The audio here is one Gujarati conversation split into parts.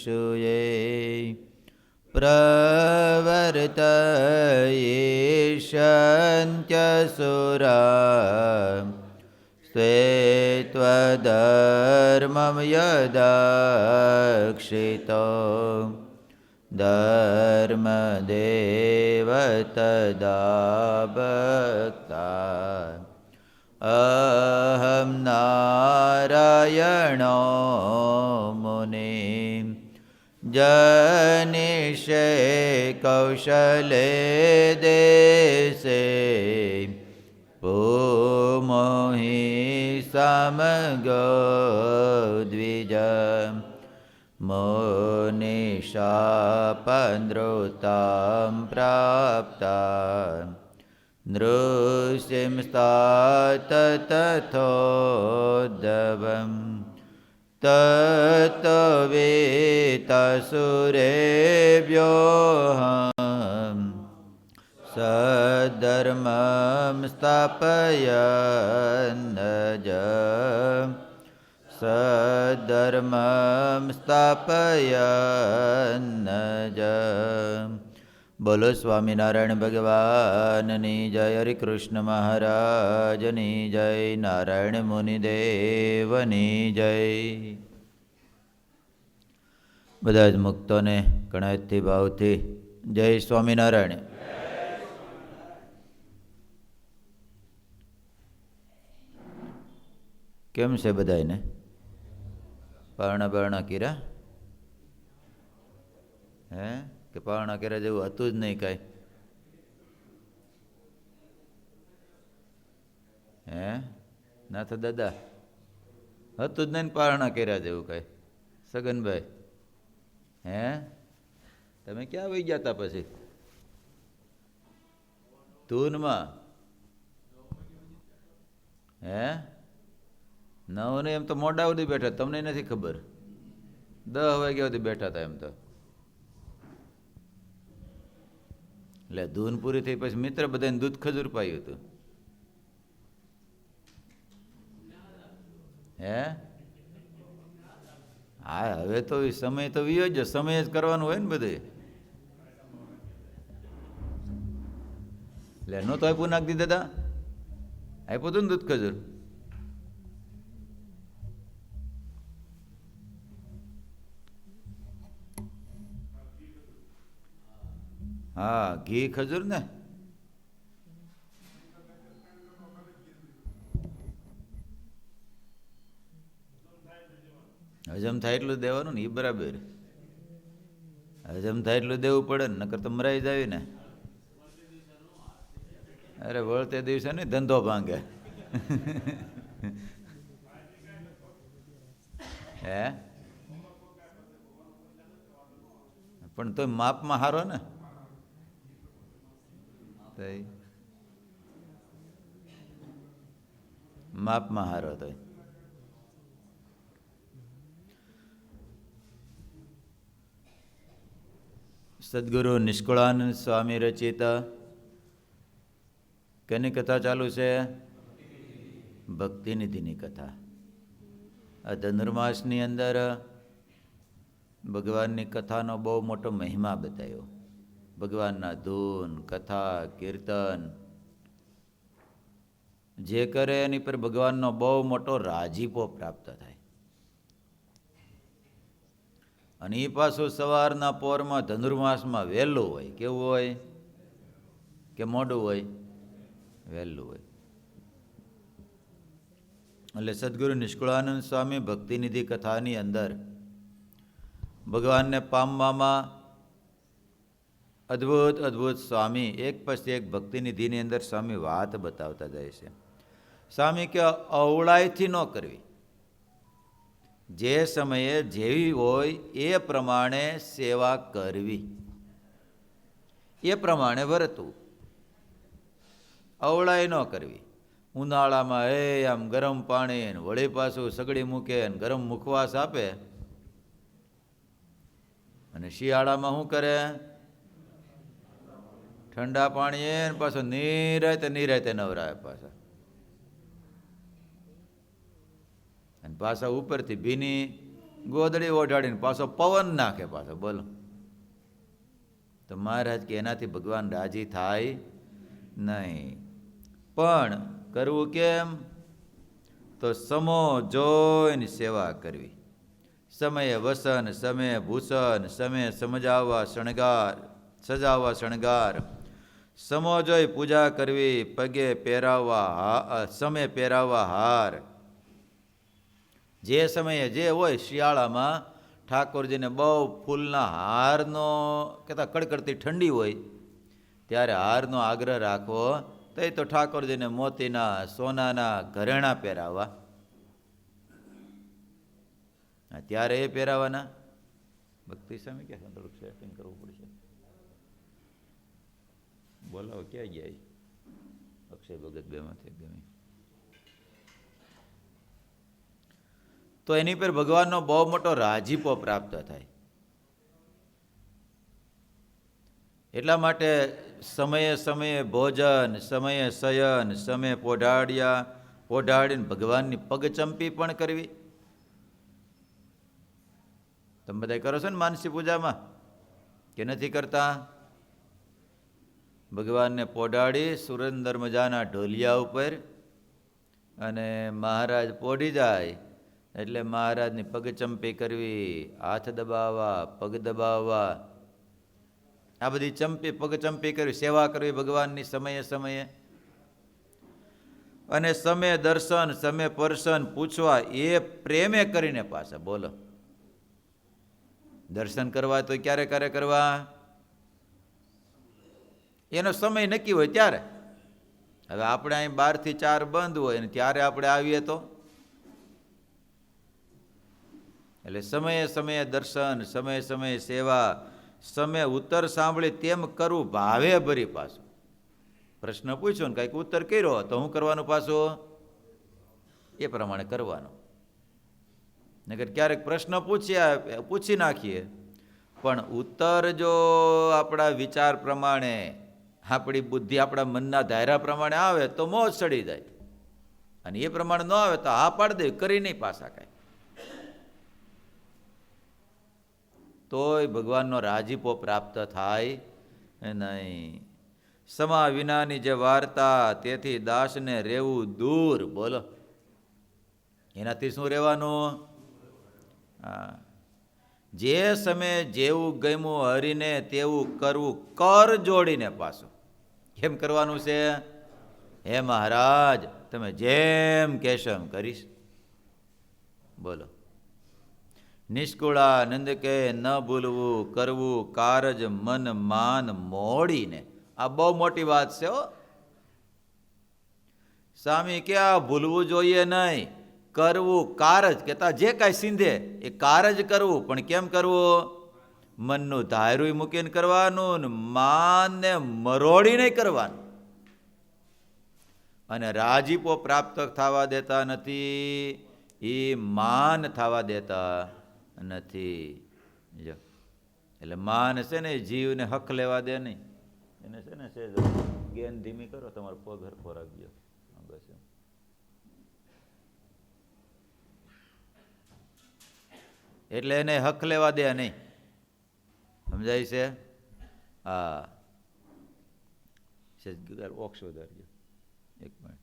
ऋषये प्रवर्तयिष्यन्त्यसुरा स्वे त्वधर्मं यदक्षितो धर्मदेव तदा भक्ता अहं नारायणो मुनिं जनिष्ये कौशले देशे पुमोहि समगो द्विज मुनिशापनृतां प्राप्ता नृसिंस्तात तथोद्धवम् तत्त्ववेत्तसुरेभ्योऽहं सद्धर्मं स्थापयन्नज सद्धर्मं स्थापयन्नज। બોલો સ્વામિનારાયણ ભગવાનની જય, હરિ કૃષ્ણ મહારાજની જય, નારાયણ મુનિદેવની જય. બધા જ મુક્તોને કણાયતથી ભાવથી જય સ્વામિનારાયણ. કેમ છે બધાને? પારણા બારણા કર્યા? હે કે પારણા કર્યા જેવું હતું જ નહીં કાંઈ? હે ના તો દાદા હતું જ નહીં પારણા કર્યા જેવું કાંઈ? સગનભાઈ હે તમે ક્યાં વહી ગયા હતા પછી? ધૂનમાં હે 9 ને એમ તો મોડા સુધી બેઠા, તમને નથી ખબર. 10 વાગ્યા સુધી બેઠા હતા એમ તો. એટલે ધૂન પૂરી થઈ પછી મિત્ર બધાને દૂધ ખજૂર પાયું હતું. હે હા હવે તો સમય તો વિયો જ, સમય જ કરવાનું હોય ને બધે. એટલે નહોતો આપ્યું નાખી દાદા? આપ્યું હતું ને દૂધ ખજૂર? હા ઘી ખજૂર ને. હજમ થાય એટલું દેવાનું ને, એ બરાબર. હજમ થાય એટલું દેવું પડે ને, નકર તો મરાઈ જ આવી ને. અરે વળતે દિવસે ને ધંધો ભાંગે. હે પણ તો માપમાં હારો ને. માપમાં હારો તો સદગુરુ નિષ્કુળાનંદ સ્વામી રચિત કેની કથા ચાલુ છે? ભક્તિનિધિની કથા. આ ધનુર્માસની અંદર ભગવાનની કથાનો બહુ મોટો મહિમા બતાવ્યો. ભગવાનના ધૂન, કથા, કીર્તન જે કરે એની પર ભગવાનનો બહુ મોટો રાજીપો પ્રાપ્ત થાય. અને એ પાછું સવારના પોરમાં ધનુર્માસમાં વહેલું હોય. કેવું હોય કે મોડું હોય? વહેલું હોય. એટલે સદગુરુ નિષ્કુળાનંદ સ્વામી ભક્તિનિધિ કથાની અંદર ભગવાનને પામવામાં અદ્ભુત અદ્ભુત સ્વામી એક પછી એક ભક્તિનિધિની અંદર સ્વામી વાત બતાવતા જાય છે. સ્વામી કે અવળાઈથી ન કરવી, જે સમયે જેવી હોય એ પ્રમાણે સેવા કરવી, એ પ્રમાણે વર્તવું, અવળાઈ ન કરવી. ઉનાળામાં આમ ગરમ પાણી વળી પાછું સગડી મૂકે ને ગરમ મુખવાસ આપે, અને શિયાળામાં શું કરે? ઠંડા પાણી એ પાછો નિરાતે નવરાવે પાછા. અને પાછા ઉપરથી ભીની ગોદડી ઓઢાડીને પાછો પવન નાખે પાછો. બોલો, તો મહારાજ કે એનાથી ભગવાન રાજી થાય નહીં. પણ કરવું કેમ? તો સમો જોઈને સેવા કરવી. સમયે વસન, સમયે ભૂષણ, સમયે સજાવવા શણગાર, સમો જોઈ પૂજા કરવી, પગે પહેરાવવા સમય પહેરાવવા હાર. જે સમયે જે હોય, શિયાળામાં ઠાકોરજીને બહુ ફૂલના હારનો કહેતા કડકડતી ઠંડી હોય ત્યારે હારનો આગ્રહ રાખવો, તો ઠાકોરજીને મોતીના સોનાના ઘરેણાં પહેરાવવા, ત્યારે એ પહેરાવાના. ભક્તિ સામે ક્યાં થોડુંક સેટિંગ કરવું પડશે. બોલાવો, ક્યાં ગયા? અક્ષય ભગત બેમાંથી ગમે. તો એની પર ભગવાનનો બહુ મોટો રાજીપો પ્રાપ્ત થાય. એટલા માટે સમયે સમયે ભોજન, સમયે શયન, સમયે પોઢાડીને ભગવાનની પગચંપી પણ કરવી. તમે બધા કરો છો ને માનસી પૂજામાં, કે નથી કરતા? ભગવાનને પોઢાડી સુરેન્દર મજાના ઢોલિયા ઉપર, અને મહારાજ પોઢી જાય એટલે મહારાજની પગચંપી કરવી, હાથ દબાવવા, પગ દબાવવા, આ બધી પગચંપી કરવી, સેવા કરવી ભગવાનની સમયે સમયે. અને સમય દર્શન, સમય પરશન પૂછવા, એ પ્રેમે કરીને પાછા. બોલો, દર્શન કરવા તો ક્યારે ક્યારે કરવા? એનો સમય નક્કી હોય ત્યારે. હવે આપણે અહીં 12 થી 4 બંધ હોય અને ત્યારે આપણે આવીએ તો, એટલે સમયે સમયે દર્શન, સમયે સમયે સેવા, સમય ઉત્તર સાંભળી તેમ કરવું ભાવે ભરી. પાછું પ્રશ્ન પૂછ્યો ને કંઈક ઉત્તર કર્યો તો હું કરવાનું? પાછું એ પ્રમાણે કરવાનું. નકર ક્યારેક પ્રશ્ન પૂછી નાખીએ, પણ ઉત્તર જો આપણા વિચાર પ્રમાણે, આપણી બુદ્ધિ આપણા મનના ધાયરા પ્રમાણે આવે તો મોજ ચડી જાય, અને એ પ્રમાણે ન આવે તો હા પાડી દે, કરી નહીં પાછા કાંઈ. તોય ભગવાનનો રાજીપો પ્રાપ્ત થાય નહીં. સમા વિનાની જે વાર્તા, તેથી દાસને રહેવું દૂર. બોલો, એનાથી શું રહેવાનું? હા, જે સમયે જેવું ગમ્યું હરીને તેવું કરવું, કર જોડીને પાછું. કેમ કરવાનું છે? હે મહારાજ, તમે જેમ કહેશો એમ કરીશ. બોલો, નિષ્કુળાનંદ કે ન ભૂલવું, કરવું કારજ મન માન મોડીને. આ બહુ મોટી વાત છે હો. સ્વામી કે આ ભૂલવું જોઈએ નહીં, કરવું કારજ, કહેતા જે કાંઈ સિંધે એ કારજ કરવું. પણ કેમ કરવું? મનનું ધાયરું મૂકીને કરવાનું, ને માનને મરોડીને કરવાનું. અને રાજીપો પ્રાપ્ત થવા દેતા નથી, એ માન થવા દેતા નથી. જો એટલે માન છે ને, જીવને હક લેવા દે નહીં. એને છે ને ગેન ધીમી કરો, તમારો પગ હરખો રાખજો. બસ એમ. એટલે એને હક લેવા દે નહીં. સમજાય છે? હા, ઓક્ષો ધરજો. એક મિનિટ.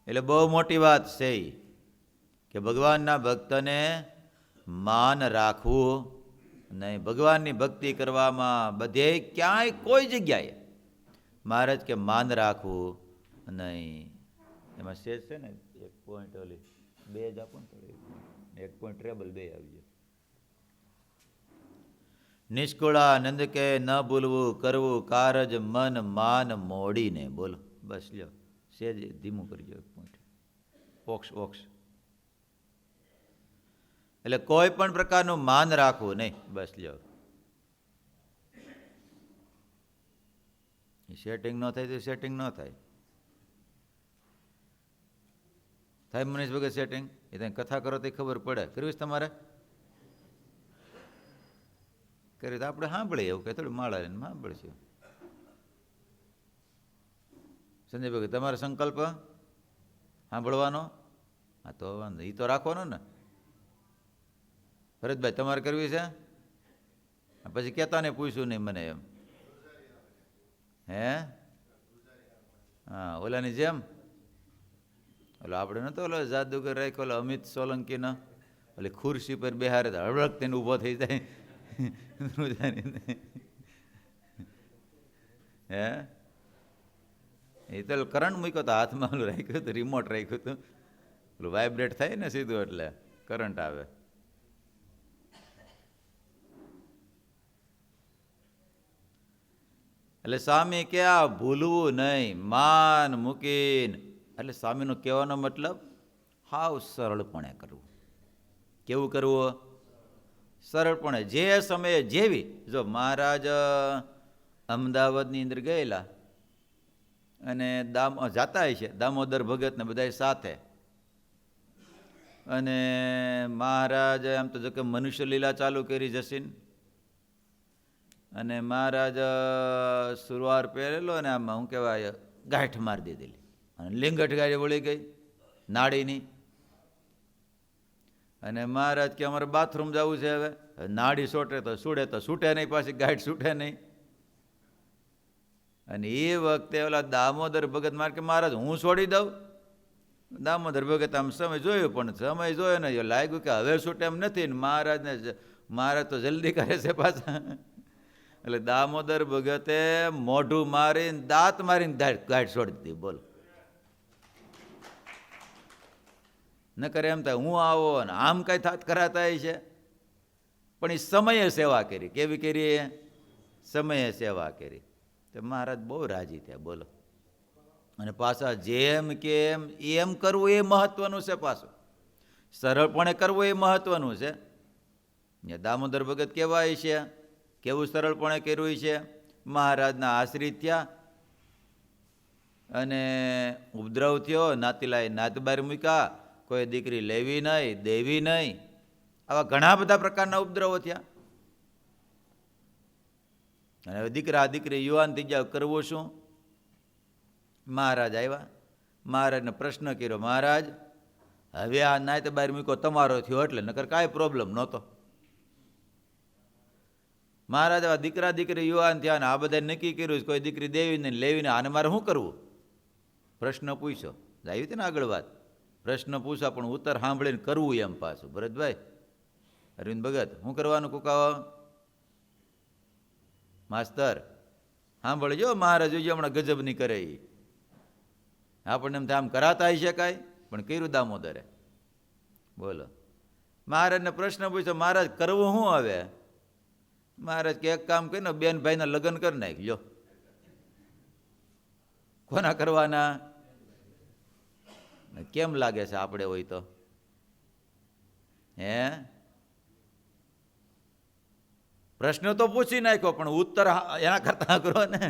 એટલે બહુ મોટી વાત છે કે ભગવાનના ભક્તને માન રાખવું નહીં. ભગવાનની ભક્તિ કરવામાં બધે ક્યાંય કોઈ જગ્યાએ મહારાજ કે માન રાખવું નહીં. એમાં સેજ છે ને 1 પોઈન્ટ ઓલી 2 જ આપો ને, 1 પોઈન્ટ ટ્રેબલ 2 આવી જાય. નિષ્કુળાનંદ કે ન ભૂલવું, કરવું કારજ મન માન મોડીને. બોલો, બસ લ્યો, સેજ ધીમું કરજો 1 પોઈન્ટ. ઓક્ષ એટલે કોઈ પણ પ્રકારનું માન રાખવું નહીં. બસ લ્યો, સેટિંગ ન થાય તો સેટિંગ ન થાય. થાય મનીષ ભગત સેટિંગ? એ તમે કથા કરો તો ખબર પડે. કરવી તમારે? કરી તો આપણે સાંભળીએ, એવું કંઈ થોડું માળા લઈને સાંભળશું. સંજયભાઈ તમારો સંકલ્પ સાંભળવાનો? હા તો વાંધો, એ તો રાખવાનો ને. ભરતભાઈ તમારે કરવી છે? પછી કહેતા ને પૂછ્યું નહીં મને એમ. હે? હા, ઓલાની જેમ ઓલો આપણે નતો ઓલો જાદુગર રાખ્યો ઓલો અમિત સોલંકીનો, ઓલી ખુરશી પર બેહારે હળવળક તેને ઊભો થઈ જાય. હે? એ તો કરંટ મૂક્યો તો હાથમાં, ઓલું રાખ્યું હતું, રિમોટ રાખ્યું હતું, ઓલું વાઇબ્રેટ થાય ને સીધું એટલે કરંટ આવે. એટલે સ્વામી કે આ ભૂલવું નહીં, માન મૂકીને. એટલે સ્વામીનો કહેવાનો મતલબ હાવ સરળપણે કરવું. કેવું કરવું? સરળપણે. જે સમયે જેવી. જો મહારાજ અમદાવાદની અંદર ગયેલા અને જાતા છે દામોદર ભગત ને બધા સાથે, અને મહારાજ આમ તો જો કે મનુષ્ય લીલા ચાલુ કરી જશે, અને મહારાજ સુરવાર પહેરેલો અને આમાં શું કહેવાય ગાંઠ મારી દીધેલી અને લીંગઠ ગાડી વળી ગઈ નાડીની. અને મહારાજ કે અમારે બાથરૂમ જવું છે, હવે નાડી સોટે તો છૂટે તો છૂટે નહીં, પાછી ગાંઠ છૂટે નહીં. અને એ વખતે ઓલા દામોદર ભગત મારે કે મહારાજ હું છોડી દઉં. દામોદર ભગત આમ સમય જોયો, પણ સમય જોયો ને લાગ્યું કે હવે છૂટે એમ નથી ને મહારાજ તો જલ્દી કરે છે પાછા. એટલે દામોદર ભગતે મોઢું મારીને દાંત મારીને ગાંઠ છોડી દીધી. બોલો, ન કરે એમ થાય હું આવો ને આમ કઈ થાત કરાતા છે, પણ એ સમયે સેવા કરી. કેવી કરી? સમયે સેવા કરી. તો મહારાજ બહુ રાજી થયા. બોલો. અને પાછા જેમ કેમ એમ કરવું એ મહત્વનું છે. પાછું સરળપણે કરવું એ મહત્વનું છે. દામોદર ભગત કેવાય છે, કેવું સરળપણે કર્યું છે. મહારાજના આશ્રિત થયા અને ઉપદ્રવ થયો, નાતીલાએ નાત બાર મૂક્યા, કોઈ દીકરી લેવી નહીં, દેવી નહીં, આવા ઘણા બધા પ્રકારના ઉપદ્રવો થયા. અને હવે દીકરા દીકરી યુવાન થઈ ગયા, કરવું શું? મહારાજ આવ્યા, મહારાજને પ્રશ્ન કર્યો, મહારાજ હવે આ નાત બાર મૂક્યો તમારો થયો એટલે, નકર કાંઈ પ્રોબ્લેમ નહોતો. મહારાજ આવા દીકરા દીકરી યુવાન થયા ને આ બધા નક્કી કર્યું કોઈ દીકરી દેવી ને લેવી ને, આને મારે શું કરવું? પ્રશ્ન પૂછ્યો. આવી હતી ને આગળ વાત, પ્રશ્ન પૂછા પણ ઉત્તર સાંભળીને કરવું એમ પાછું. ભરતભાઈ, અરવિંદ ભગત, શું કરવાનું કુકાવો? માસ્તર સાંભળજો, મહારાજ જોજો હમણાં ગજબ નહીં કરે. આપણને એમ આમ કરાતા છે કાંઈ, પણ કર્યું દામોદરે. બોલો. મહારાજને પ્રશ્ન પૂછ્યો, મહારાજ કરવું શું હવે? મહારાજ કે એક કામ કરીને બેન ભાઈના લગ્ન કરી નાખજો. કોના કરવાના? કેમ લાગે છે આપણે હોય તો? હે? પ્રશ્ન તો પૂછી નાખ્યો પણ ઉત્તર એના કરતા કરો ને.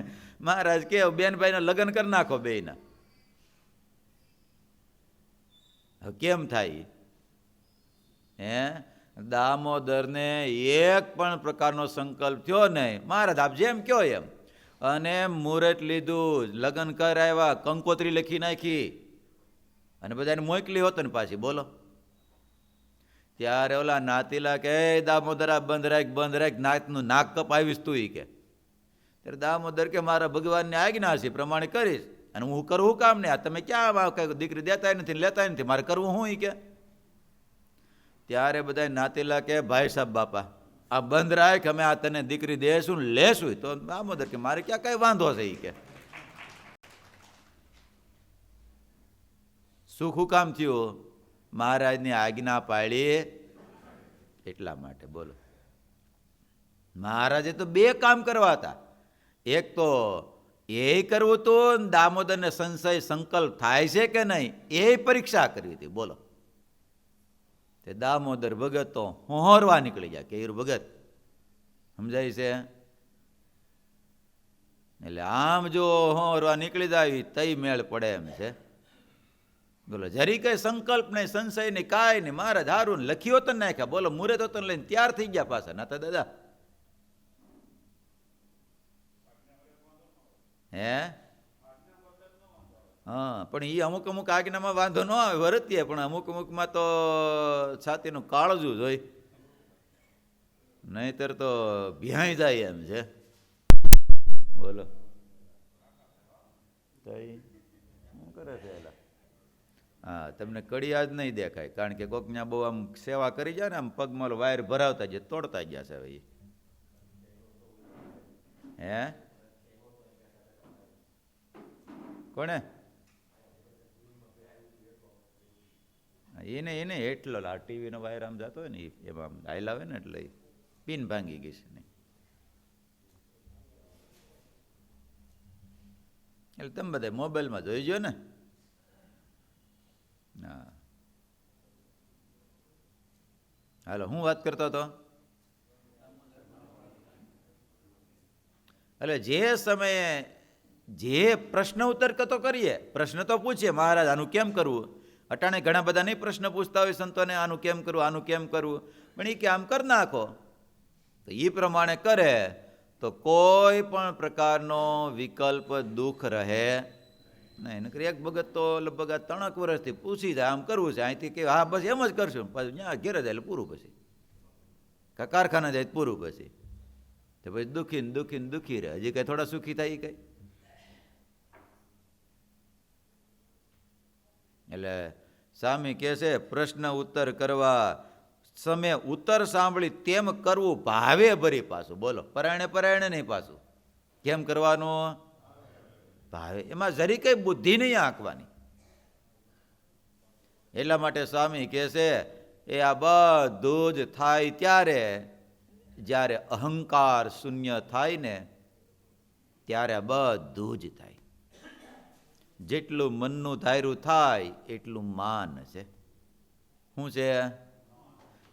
મહારાજ કે બેન ભાઈના લગ્ન કરી નાખો બેયના. કેમ થાય? હે? દામોદરને એક પણ પ્રકારનો સંકલ્પ થયો નહીં. મહારાજ આપ જેમ કયો એમ. અને મુહૂર્ત લીધું, લગ્ન કરાવ્યા, કંકોત્રી લખી નાખી અને બધાને મોકલી હોત ને પાછી. બોલો. ત્યારે ઓલા નાતીલા કે દામોદરા બંધ રાખ નાકનું નાક કપાવીશ તું. કે ત્યારે દામોદર કે મારા ભગવાનની આજ્ઞા છે પ્રમાણે કરીશ, અને હું કરવું કામ નહીં. આ તમે ક્યાં કઈ દીકરી દેતા નથી લેતા નથી, મારે કરવું હું? કે ત્યારે બધા નાતીલા કે ભાઈ સાહેબ બાપા આ બંધ રાખ, અમે આ તને દીકરી દેશું ને લેશું. તો દામોદર કે મારે ક્યાં કઈ વાંધો છે. કે સુખું કામ થયું? મહારાજની આજ્ઞા પાળી એટલા માટે. બોલો. મહારાજે તો બે કામ કરવા હતા. એક તો એ કરવું હતું, દામોદરને સંશય સંકલ્પ થાય છે કે નહીં એ પરીક્ષા કરવી હતી. બોલો. તે દામોદર ભગત તો હોહરવા નીકળી ગયા. કેયુર ભગત સમજાય છે? એટલે આમ જો હોહરવા નીકળી જાય તઈ મેળ પડે એમ છે. બોલો. જરી કઈ સંકલ્પ નહીં, સંશય નહીં, કાંઈ નહીં. મહારાજ હારું લખ્યો તો નાખ્યા. બોલો. મુહૂર્ત તો લઈને તૈયાર થઈ ગયા પાછા. ના તો દાદા હે હા, પણ એ અમુક અમુક આજ્ઞામાં વાંધો ન આવે, વર્તીએ, પણ અમુક અમુકમાં તો છાતીનું કાળજું જ હોય, નહીતર તો ભ્યાઈ જાય એમ છે. બોલો શું કરે છે એલા? હા, તમને કડિયા જ નહીં દેખાય, કારણ કે કોક ત્યાં બહુ આમ સેવા કરી જાય ને, આમ પગમાં વાયર ભરાવતા જાય, તોડતા ગયા છે હવે. હે કોને? એને એટલો આ ટીવીનો વાયર આમ જતો હોય ને એમાં આમ હાલ આવે ને એટલે પીન ભાંગી ગઈ છે નહીં. એટલે તમે બધા મોબાઈલમાં જોઈજો ને. હા, હાલો, હું વાત કરતો હતો. એટલે જે સમયે જે પ્રશ્ન ઉત્તર તો કરીએ, પ્રશ્ન તો પૂછીએ, મહારાજ આનું કેમ કરવું. અટાણે ઘણા બધા નહીં પ્રશ્ન પૂછતા હોય સંતોને, આનું કેમ કરવું, આનું કેમ કરવું, પણ એ કે આમ કરી નાખો, તો એ પ્રમાણે કરે તો કોઈ પણ પ્રકારનો વિકલ્પ દુઃખ રહે નહીં. નકર એક ભગત તો લગભગ આ 3 વર્ષથી પૂછી જાય આમ કરવું છે, અહીંથી કે હા બસ એમ જ કરશું, પાછું ત્યાં ઘેર જાય એટલે પૂરું, પછી કારખાના જાય પૂરું, પછી તો પછી દુઃખી રહે. હજી કઈ થોડા સુખી થાય કઈ? એટલે સ્વામી કહે છે પ્રશ્ન ઉત્તર કરવા સમય ઉત્તર સાંભળી તેમ કરવું ભાવે ભરી. પાછું બોલો, પરાયણે નહીં, પાછું કેમ કરવાનું? ભાવે. એમાં જરી કઈ બુદ્ધિ નહીં આંકવાની. એટલા માટે સ્વામી કહે છે એ આ બધું જ થાય ત્યારે જ્યારે અહંકાર શૂન્ય થાય ને ત્યારે આ બધું જ થાય. જેટલું મનનું ધાર્યું થાય એટલું માન છે. શું છે?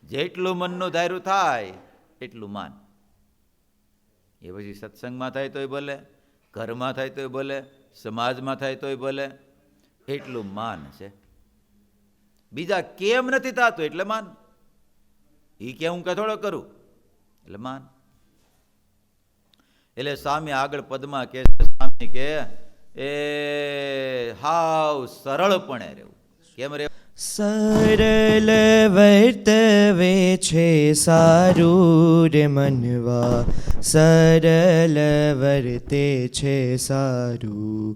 જેટલું મનનું ધાર્યું થાય એટલું માન. એ પછી સત્સંગમાં થાય તોય ભલે, ઘરમાં થાય તોય ભલે, સમાજમાં થાય તોય ભલે, એટલું માન છે. બીજા કેમ નથી થતું એટલે માન. એ કે હું કે થોડો કરું એટલે માન. એટલે સ્વામી આગળ પદમાં કે સ્વામી કે એ હાવ સરળપણે રહેવું. કેમ રહેવું? સરળ વર્તવે છે સારું રે મનવા, સરળ વર્તે છે સારું.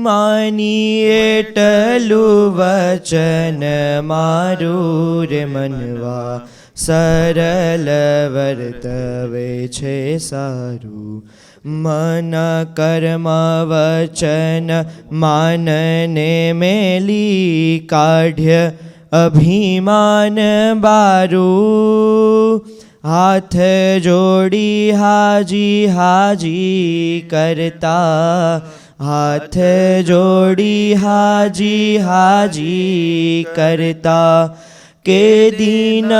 માની એટલું વચન મારું રે મનવા, સરળ વર્તવે છે સારું. મન કર્મ વચન માનને મેલી, કાઢ્ય અભિમાન બારું. હાથ જોડી હાજી કરતા, હાથ જોડી હાજી કરતા. કે દીન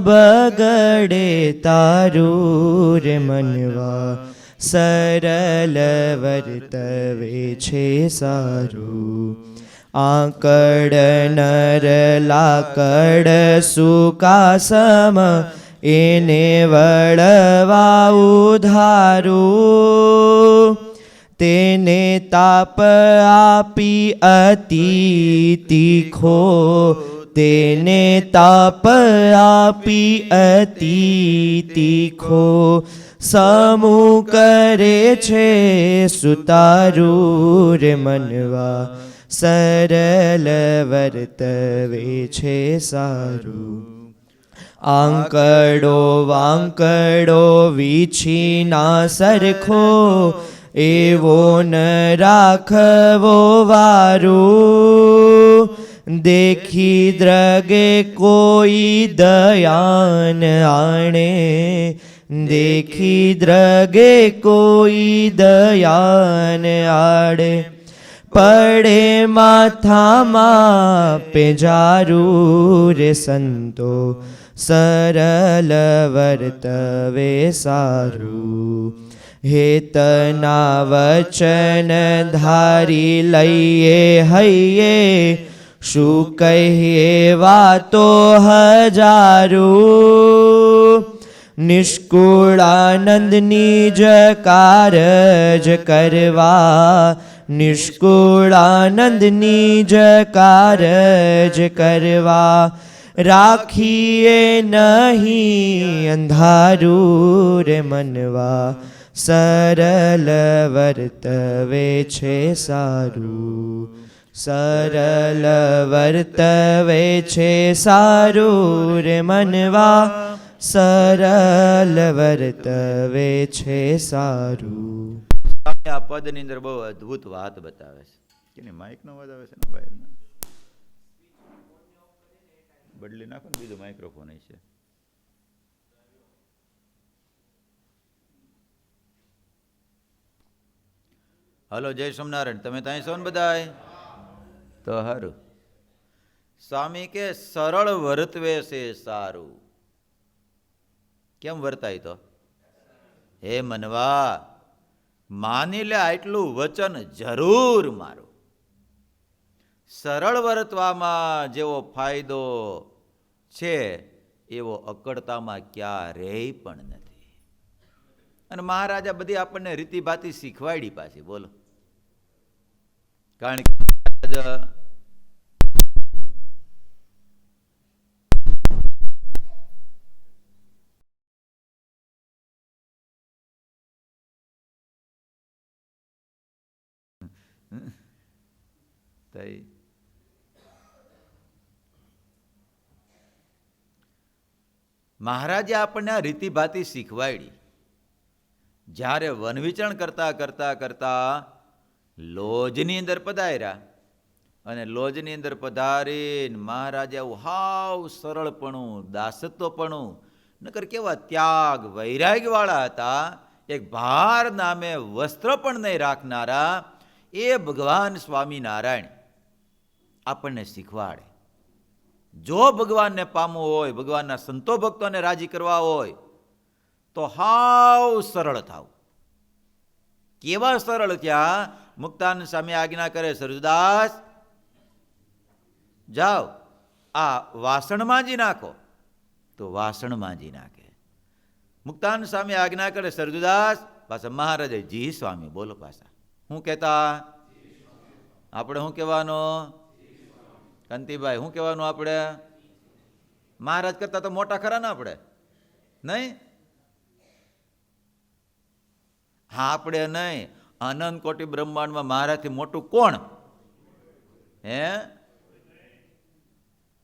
બગડે તારું રે મનવા, સરળ વર્તવે છે સારું. આકડ નર લાકડ સુકાસમ, એને વળવા ઉધારું. તેને તાપ આપી અતિ તીખો, તેને તાપ આપી અતિ તીખો. સમૂહ કરે છે સુતારું રે મનવા, સરળ વર્તવે છે સારું. આંકડો વાંકડો વીછી ના સરખો, એવો ન રાખવો વારું. દેખી દ્રગે કોઈ દયાન આણે, દેખી દ્રગે કોઈ દયાન આડે. પડે માથામાં પેજારું રે સંતો, સરળ વર્તવે સારું. હેતના વચન ધારી લઈએ હૈયે, શું કહીએ વાતો હજારું. નિષ્કુળાનંદની જ કારજ કરવા, નિષ્કુળાનંદની જકારજ કરવા રાખીએ નહીં અંધારું રે મનવા સરળ વર્તવે છે સારું સરળ વર્તવે છે સારું રે મનવા સરળ વર્તવે છે સારું. આ પદની અંદર બહુ અદ્ભુત વાત બતાવે છે કે માઇક નો અવાજ આવે છે ને વાયર બદલી નાખો ને બીજું માઇક્રોફોન છે. હલો, જય સોમનારાયણ. તમે ત્યાં છો ને બધાય? તો સારું. સ્વામી કે સરળ વર્તવે છે સારું. કેમ વર્તાય? તો હે મનવા, માની લે આટલું વચન જરૂર મારું. સરળ વર્તવામાં જેવો ફાયદો છે એવો અકડતામાં ક્યારેય પણ નથી. અને મહારાજા બધી આપણને રીતિભાતી શીખવાડી પાછી. બોલો, કારણ કે મહારાજે આપણને આ રીતિભાતી શીખવાડી. જ્યારે વનવિચરણ કરતા કરતા કરતા લોજની અંદર પધાર્યા અને લોજની અંદર પધારીને મહારાજે આવું હાવ સરળપણું, દાસત્વપણું, નકર કેવા ત્યાગ વૈરાગ્યવાળા હતા. એક ભાર નામે વસ્ત્ર પણ નહીં રાખનારા એ ભગવાન સ્વામિનારાયણ આપણને શીખવાડે. જો ભગવાનને પામવું હોય, ભગવાનના સંતો ભક્તોને રાજી કરવા હોય તો હાવ સરળ થાવ. કેવા સરળ થયા? મુક્તાનંદ સ્વામી આજ્ઞા કરે, સરજુદાસ જાઓ આ વાસણ માંજી નાખો, તો વાસણ માંજી નાખે. મુક્તાનંદ સ્વામી આજ્ઞા કરે, સરજુદાસ, પાછા મહારાજે જી સ્વામી બોલો. પાછા શું કહેતા? આપણે શું કહેવાનું? કાંતિભાઈ શું કહેવાનું આપણે? મહારાજ કરતા તો મોટા ખરા ને આપણે, નહીં? હા, આપણે નહીં. અનંત કોટી બ્રહ્માંડમાં મહારાજથી મોટું કોણ? હે?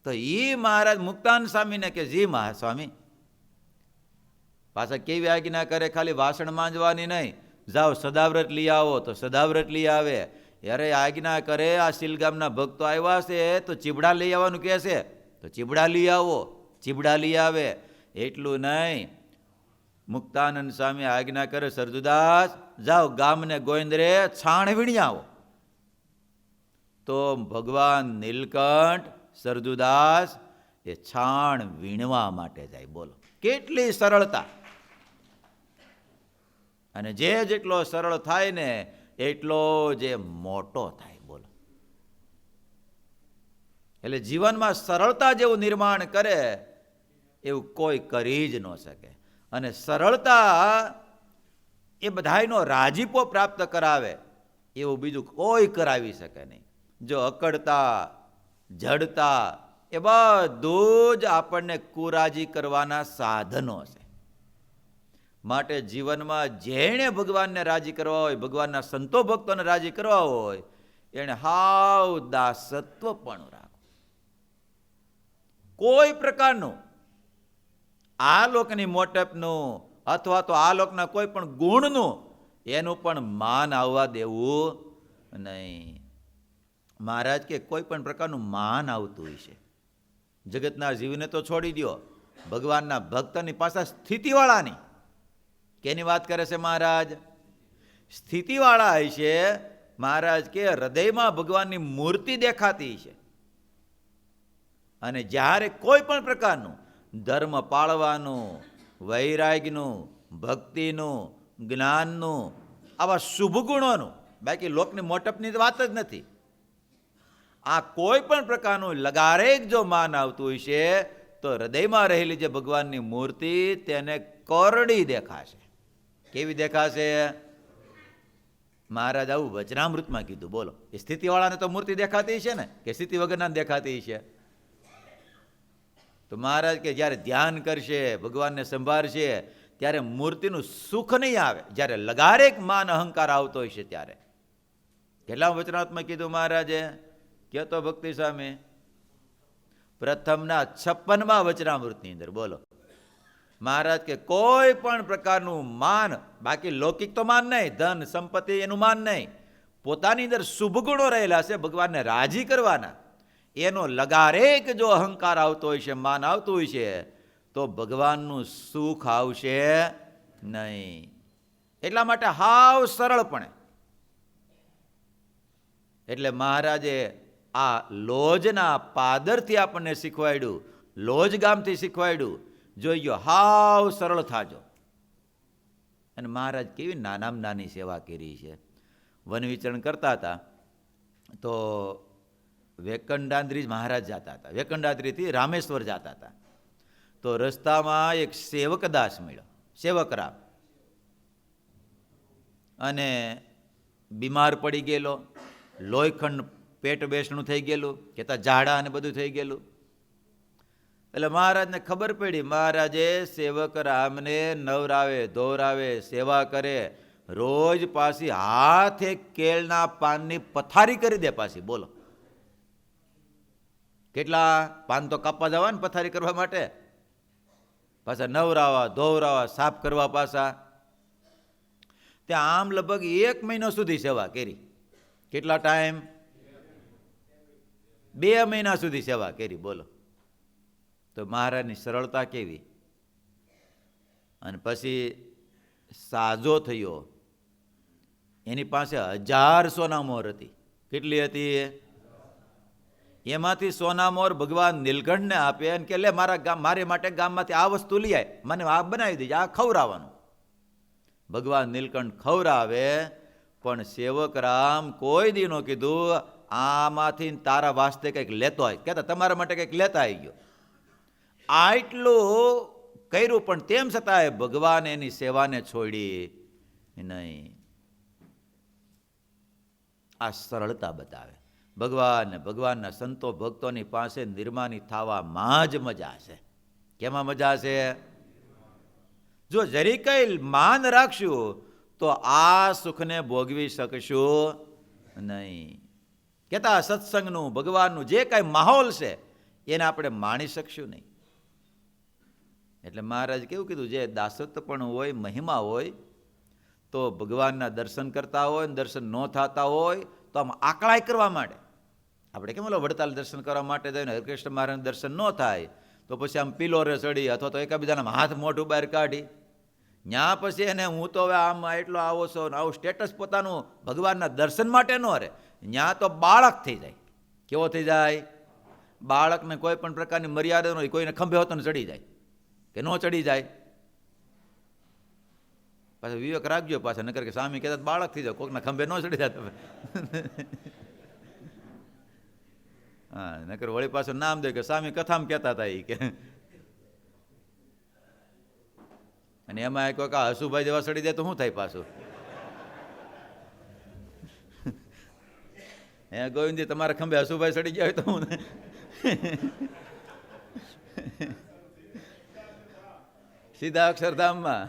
તો ઈ મહારાજ મુક્તાનંદ સ્વામીને કે જી સ્વામી. પાછા કેવી આજ્ઞા કરે? ખાલી વાસણ માંજવાની નહીં, જાઓ સદાવ્રત લઈ આવો, તો સદાવ્રત લઈ આવે. અરે આજ્ઞા કરે, આ શીલગામના ભક્તો આવ્યા છે તો ચીબડા લઈ આવવાનું કહે છે, તો ચીબડા લઈ આવો, ચીબડા લઈ આવે. એટલું નહીં, મુક્તાનંદ સ્વામી આજ્ઞા કરે, સરજુદાસ જાઓ ગામને ગોવિંદરે છાણ વીણી આવો. તો ભગવાન નીલકંઠ સરજુદાસ એ છાણ વીણવા માટે જાય. બોલો, કેટલી સરળતા! અને જે જેટલો સરળ થાય ને એટલો જે મોટો થાય. બોલો, એટલે જીવનમાં સરળતા જેવું નિર્માણ કરે એવું કોઈ કરી જ ન શકે. અને સરળતા એ બધાયનો રાજીપો પ્રાપ્ત કરાવે એવું બીજું કોઈ કરાવી શકે નહીં. જો અકડતા, જડતા એ બધું જ આપણને કુરાજી કરવાના સાધનો છે. માટે જીવનમાં જેણે ભગવાનને રાજી કરવા હોય, ભગવાનના સંતો ભક્તોને રાજી કરવા હોય, એને હાવ દાસત્વ પણ રાખો. કોઈ પ્રકારનું આ લોકની મોટપનું અથવા તો આ લોકના કોઈ પણ ગુણનું એનું પણ માન આવવા દેવું નહીં. મહારાજ કે કોઈ પણ પ્રકારનું માન આવતું હોય છે. જગતના જીવને તો છોડી દો, ભગવાનના ભક્તની પાછા સ્થિતિવાળાની કેની વાત કરે છે મહારાજ? સ્થિતિવાળા હશે. મહારાજ કે હૃદયમાં ભગવાનની મૂર્તિ દેખાતી છે. અને જ્યારે કોઈ પણ પ્રકારનું ધર્મ પાળવાનું, વૈરાગ્યનું, ભક્તિનું, જ્ઞાનનું, આવા શુભ ગુણોનું, બાકી લોકની મોટપની વાત જ નથી, આ કોઈ પણ પ્રકારનું લગારેક જો માન આવતું હોય છે તો હૃદયમાં રહેલી જે ભગવાનની મૂર્તિ તેને કરડી દેખાશે. કેવી દેખાશે? મહારાજ આવું વચનામૃતમાં કીધું. બોલો, એ સ્થિતિવાળાને તો મૂર્તિ દેખાતી છે ને, કે સ્થિતિ વગરના દેખાતી છે? તો મહારાજ કે જ્યારે ધ્યાન કરશે, ભગવાનને સંભાળશે, ત્યારે મૂર્તિનું સુખ નહીં આવે. જ્યારે લગારેક માન અહંકાર આવતો હોય છે ત્યારે. કેટલા વચનાત્મક કીધું મહારાજે? કહેતો ભક્તિ સ્વામી પ્રથમના 56મા વચનામૃતની અંદર. બોલો, મહારાજ કે કોઈ પણ પ્રકારનું માન, બાકી લૌકિક તો માન નહીં, ધન સંપત્તિ એનું માન નહીં, પોતાની અંદર શુભ ગુણો રહેલા છે ભગવાનને રાજી કરવાના, એનો લગારેક જો અહંકાર આવતો હોય છે, માન આવતું હોય છે, તો ભગવાનનું સુખ આવશે નહીં. એટલા માટે હાવ સરળપણે એટલે મહારાજે આ લોજના પાદરથી આપણને શીખવાડ્યું, લોજ ગામથી શીખવાડ્યું, જોઈજો હાવ સરળ થાજો. અને મહારાજ કેવી નાનામાં નાની સેવા કરી છે. વન વિચરણ કરતા હતા તો વેકંડાદ્રી મહારાજ જતા હતા, વેકંડાદ્રીથી રામેશ્વર જતા હતા. તો રસ્તામાં એક સેવકદાસ મળ્યો, સેવકરામ, અને બીમાર પડી ગયેલો, લોહીખંડ પેટ બેસણું થઈ ગયેલું, કહેતા ઝાડા અને બધું થઈ ગયેલું. એટલે મહારાજને ખબર પડી. મહારાજે સેવક રામને નવરાવે, ધોરાવે, સેવા કરે, રોજ પાછી હાથે કેળના પાનની પથારી કરી દે પાછી. બોલો, કેટલા પાન તો કાપવા જવા ને પથારી કરવા માટે, પાછા નવરાવા, ધોવરાવા, સાફ કરવા પાછા. ત્યાં આમ લગભગ 1 મહિનો સુધી સેવા કરી. કેટલા ટાઈમ? 2 મહિના સુધી સેવા કરી. બોલો, તો મહારાજની સરળતા કેવી. અને પછી સાજો થયો, એની પાસે 1000 સોનામોર હતી. કેટલી હતી? એમાંથી સોનામોર ભગવાન નીલકંઠને આપે અને કે લે મારી માટે ગામમાંથી આ વસ્તુ લઈ આય, મને આ બનાવી દેજે, આ ખવડાવવાનું. ભગવાન નીલકંઠ ખવડાવે, પણ સેવક રામ કોઈ દી નો કીધું આમાંથી તારા વાસ્તે કંઈક લેતો હોય, કહેતા તમારા માટે કંઈક લેતા આવી ગયો. આટલું કર્યું, પણ તેમ છતાંય ભગવાન એની સેવાને છોડી નહીં. આ સરળતા બતાવે. ભગવાનના સંતો ભક્તોની પાસે નિર્માની થવામાં જ મજા છે. કેમાં મજા છે? જો જરી કઈ માન રાખશું તો આ સુખને ભોગવી શકશું નહીં. કહેતા સત્સંગનું, ભગવાનનું જે કાંઈ માહોલ છે એને આપણે માણી શકશું નહીં. એટલે મહારાજ કેવું કીધું, જે દાસત્વ પણ હોય, મહિમા હોય, તો ભગવાનના દર્શન કરતા હોય, દર્શન ન થતા હોય તો આમ આકળાઈ કરવા માટે. આપણે કેમ ઓલો વડતાલ દર્શન કરવા માટે જઈને હરિકૃષ્ણ મહારાજનું દર્શન ન થાય તો પછી આમ પિલોરે ચડી અથવા તો એકાબીજાના હાથ મોઢું બહાર કાઢી, ત્યાં પછી એને હું તો હવે આમ એટલો આવો છો, આવું સ્ટેટસ પોતાનું ભગવાનના દર્શન માટે ન રહે. ત્યાં તો બાળક થઈ જાય. કેવો થઈ જાય? બાળકને કોઈ પણ પ્રકારની મર્યાદા ન હોય, કોઈને ખંભે હોતો ને ચડી જાય કે ન ચડી જાય. પાછા વિવેક રાખજો પાછા, નકર કે સ્વામી કહેતા બાળક થઈ જાય, કોઈકના ખંભે ન ચડી જાય તમે. હા, નકર વળી પાછું નામ દે કે સ્વામી કથામાં કહેતા હતા એ કે. અને એમાં કોઈક હસુભાઈ જેવા ચડી જાય તો શું થાય પાછું? હે ગોવિંદજી, તમારા ખંભે હસુભાઈ ચડી ગયા હોય તો હું સીધા અક્ષરધામમાં.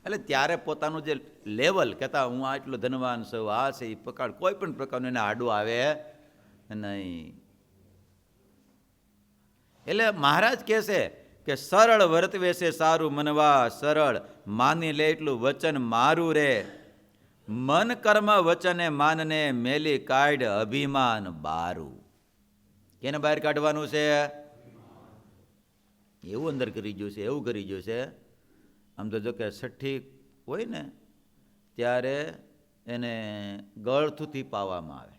એટલે ત્યારે પોતાનું જે લેવલ, કહેતા હું આટલો ધનવાન છું, આ છે એ પકડ, કોઈ પણ પ્રકારનું એને આડું આવે નહીં. એટલે મહારાજ કહે છે કે સરળ વર્તવે છે સારું મનવા, સરળ માની લે એટલું વચન મારું રે, મન કર્મ વચને માનને મેલી કાઢ અભિમાન બારું. કેને બહાર કાઢવાનું છે? એવું અંદર કરી ગયું છે, એવું કરી ગયું છે. આમ તો જો કે છઠ્ઠી હોય ને ત્યારે એને ગળથુથી પાવામાં આવે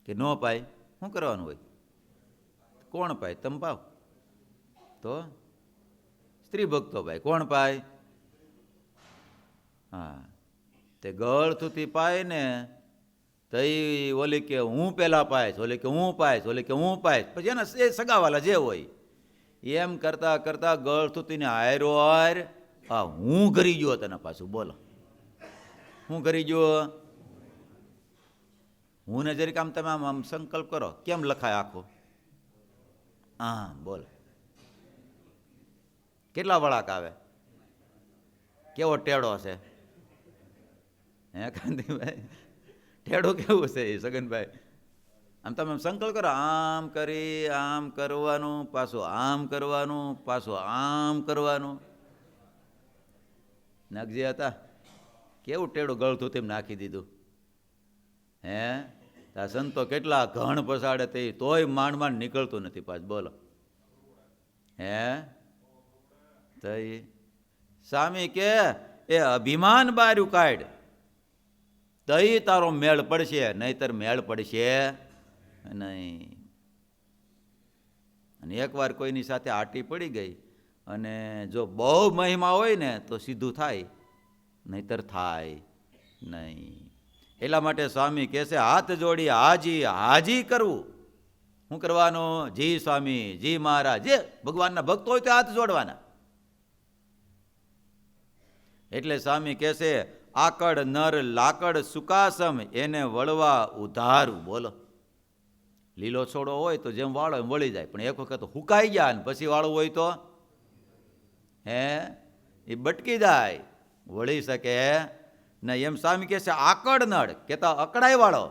કે ન પાય. શું કરવાનું હોય? કોણ પાય? તમે પાવ તો સ્ત્રી ભક્તો પાય. કોણ પાય? હા, તે ગળથુથી પાય ને તો એ ઓલી કે હું પેલા પાય, ઓલી કે હું પાય, ઓલી કે હું પાય, પછી એના એ સગાવાલા જે હોય એમ કરતા કરતા ગળથુતીને હારો હાર આ હું કરી ગયો તને પાછું બોલો, હું કરી ગયો? હું ને જરીક આમ તમે આમ સંકલ્પ કરો, કેમ લખાય આખો? હા બોલ, કેટલા વળાક આવે? કેવો ટેડો છે? હે કાંતિભાઈ, ટેડો કેવું છે એ સગનભાઈ? આમ તમે સંકલ્પ કરો, આમ કરી આમ કરવાનું, પાછું આમ કરવાનું, પાછું આમ કરવાનું. નાગજી હતા કેવું ટેડું ગળતું તેમ નાખી દીધું. હે આ સંતો કેટલા ઘણ પસાડે તે તોય માંડ માંડ નીકળતું નથી પાછ, બોલો. હે તઈ સ્વામી કે એ અભિમાન બાર્યું કાઢ, તઈ તારો મેળ પડશે, નહીતર મેળ પડશે નહીં. અને એકવાર કોઈની સાથે આટી પડી ગઈ અને જો બહુ મહિમા હોય ને તો સીધું થાય, નહીતર થાય નહીં. એટલા માટે સ્વામી કહે છે હાથ જોડી હાજી હાજી કરવું. શું કરવાનું? જી સ્વામી, જી મહારાજ. જે ભગવાનના ભક્ત હોય તો હાથ જોડવાના. એટલે સ્વામી કહે છે આકડ નર લાકડ સુકાસમ, એને વળવા ઉધારું. બોલો, લીલો છોડો હોય તો જેમ વાળો એમ વળી જાય, પણ એક વખત હુકાઈ ગયા ને પછી વાળું હોય તો હે એ બટકી જાય, વળી શકે નહીં. એમ સ્વામી કહે છે આકડ નળ કેતા અકડાઈ વાળો,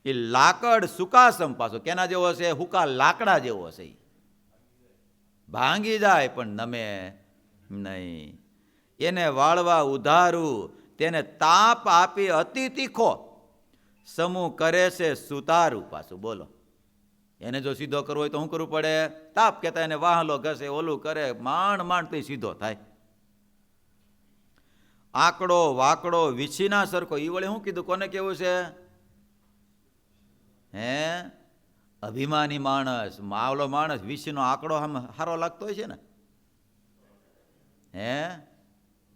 એ લાકડ સુકાસમ, પાછો કેના જેવો છે? હુકા લાકડા જેવો છે. ભાંગી જાય પણ નમે નહીં. એને વાળવા ઉધારું, તેને તાપ આપી અતિ તીખો, સમૂહ કરે છે સુતારું. પાછું બોલો, એને જો સીધો કરવો હોય તો શું કરવું પડે? તાપ કહેતા એને વાહલો ઘસે, ઓલું કરે, માંડ માંડ તે સીધો થાય. આકડો વાકડો વીછીના સરખો, ઈ વળે શું કીધું? કોને કેવું છે? હે અભિમાની માણસ, માવલો માણસ વીછીનો આંકડો સારો લાગતો હોય છે ને? હે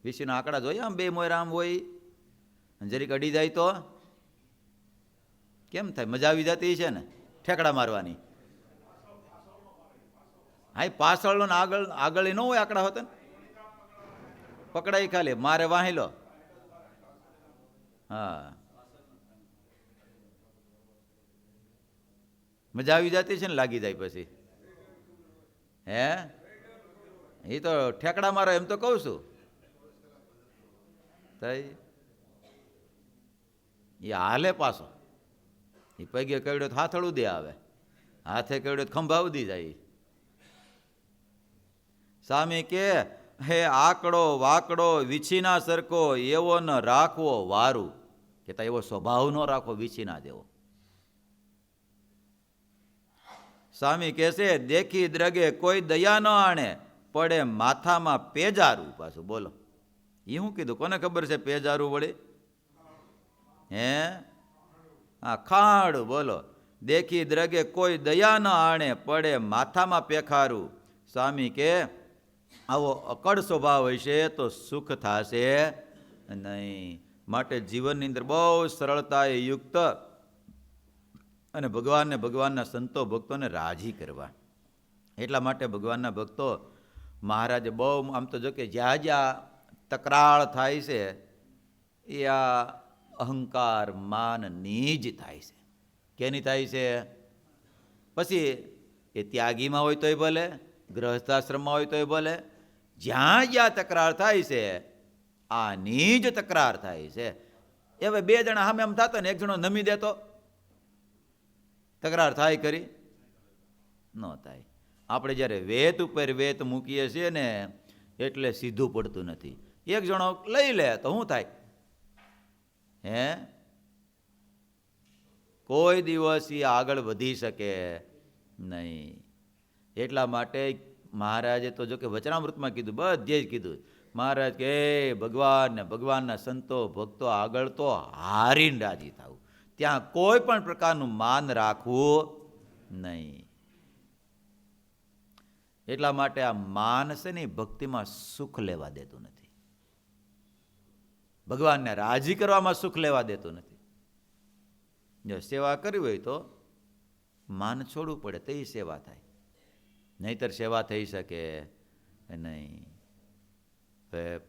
વીછીના આંકડા જોઈએ આમ બે મોયરા આમ હોય, જરીક અડી જાય તો કેમ થાય? મજા આવી જતી છે ને ઠેકડા મારવાની. હા પાછળનો ને આગળ ન હોય આંકડા હોતા ને, પકડાઈ ખાલી મારે વાહી લો. હા મજા આવી જતી છે ને, લાગી જાય પછી. હે એ તો ઠેકડા મારો એમ તો કહું છું. એ હાલે પાછો, એ પગે કવડ્યો હાથળું દે આવે, હાથે કવડ્યો ખંભા ઉદી જાય. સ્વામી કે હે આકડો વાકડો વીછીના સરખો, એવો ન રાખવો વારું. કેતા એવો સ્વભાવ ન રાખો વીછીના જેવો. સ્વામી કહેશે દેખી દ્રગે કોઈ દયા ન આણે, પડે માથામાં પેજારું. પાછું બોલો, એ શું કીધું? કોને ખબર છે પેજારું વળી? હે હા ખાડું. બોલો, દેખી દ્રગે કોઈ દયા ન આણે, પડે માથામાં પેખારું. સ્વામી કે આવો અકડ સ્વભાવ હશે તો સુખ થશે નહીં. માટે જીવનની અંદર બહુ સરળતાએ યુક્ત અને ભગવાનને ભગવાનના સંતો ભક્તોને રાજી કરવા. એટલા માટે ભગવાનના ભક્તો મહારાજે બહુ આમ તો જો કે જ્યાં જ્યાં તકરાળ થાય છે એ આ અહંકાર માનની જ થાય છે. કેની થાય છે? પછી એ ત્યાગીમાં હોય તોય ભલે, ગૃહસ્થાશ્રમમાં હોય તોય ભલે, જ્યાં જ્યાં તકરાર થાય છે આની જ તકરાર થાય છે. હવે બે જણા સામે આમ થતો ને એક જણો નમી દેતો તકરાર થાય કરી ન થાય. આપણે જ્યારે વેત ઉપર વેત મૂકીએ છીએ ને એટલે સીધું પડતું નથી. એક જણો લઈ લે તો શું થાય? હે કોઈ દિવસ એ આગળ વધી શકે નહીં. એટલા માટે મહારાજે તો જો કે વચનામૃતમાં કીધું, બધે જ કીધું. મહારાજ કે ભગવાન ને ભગવાનના સંતો ભક્તો આગળ તો હારીને રાજી થવું, ત્યાં કોઈ પણ પ્રકારનું માન રાખવું નહીં. એટલા માટે આ માન છે ને ભક્તિમાં સુખ લેવા દેતું નથી, ભગવાનને રાજી કરવામાં સુખ લેવા દેતું નથી. જો સેવા કરવી હોય તો માન છોડવું પડે તો એ સેવા થાય, નહીતર સેવા થઈ શકે નહીં.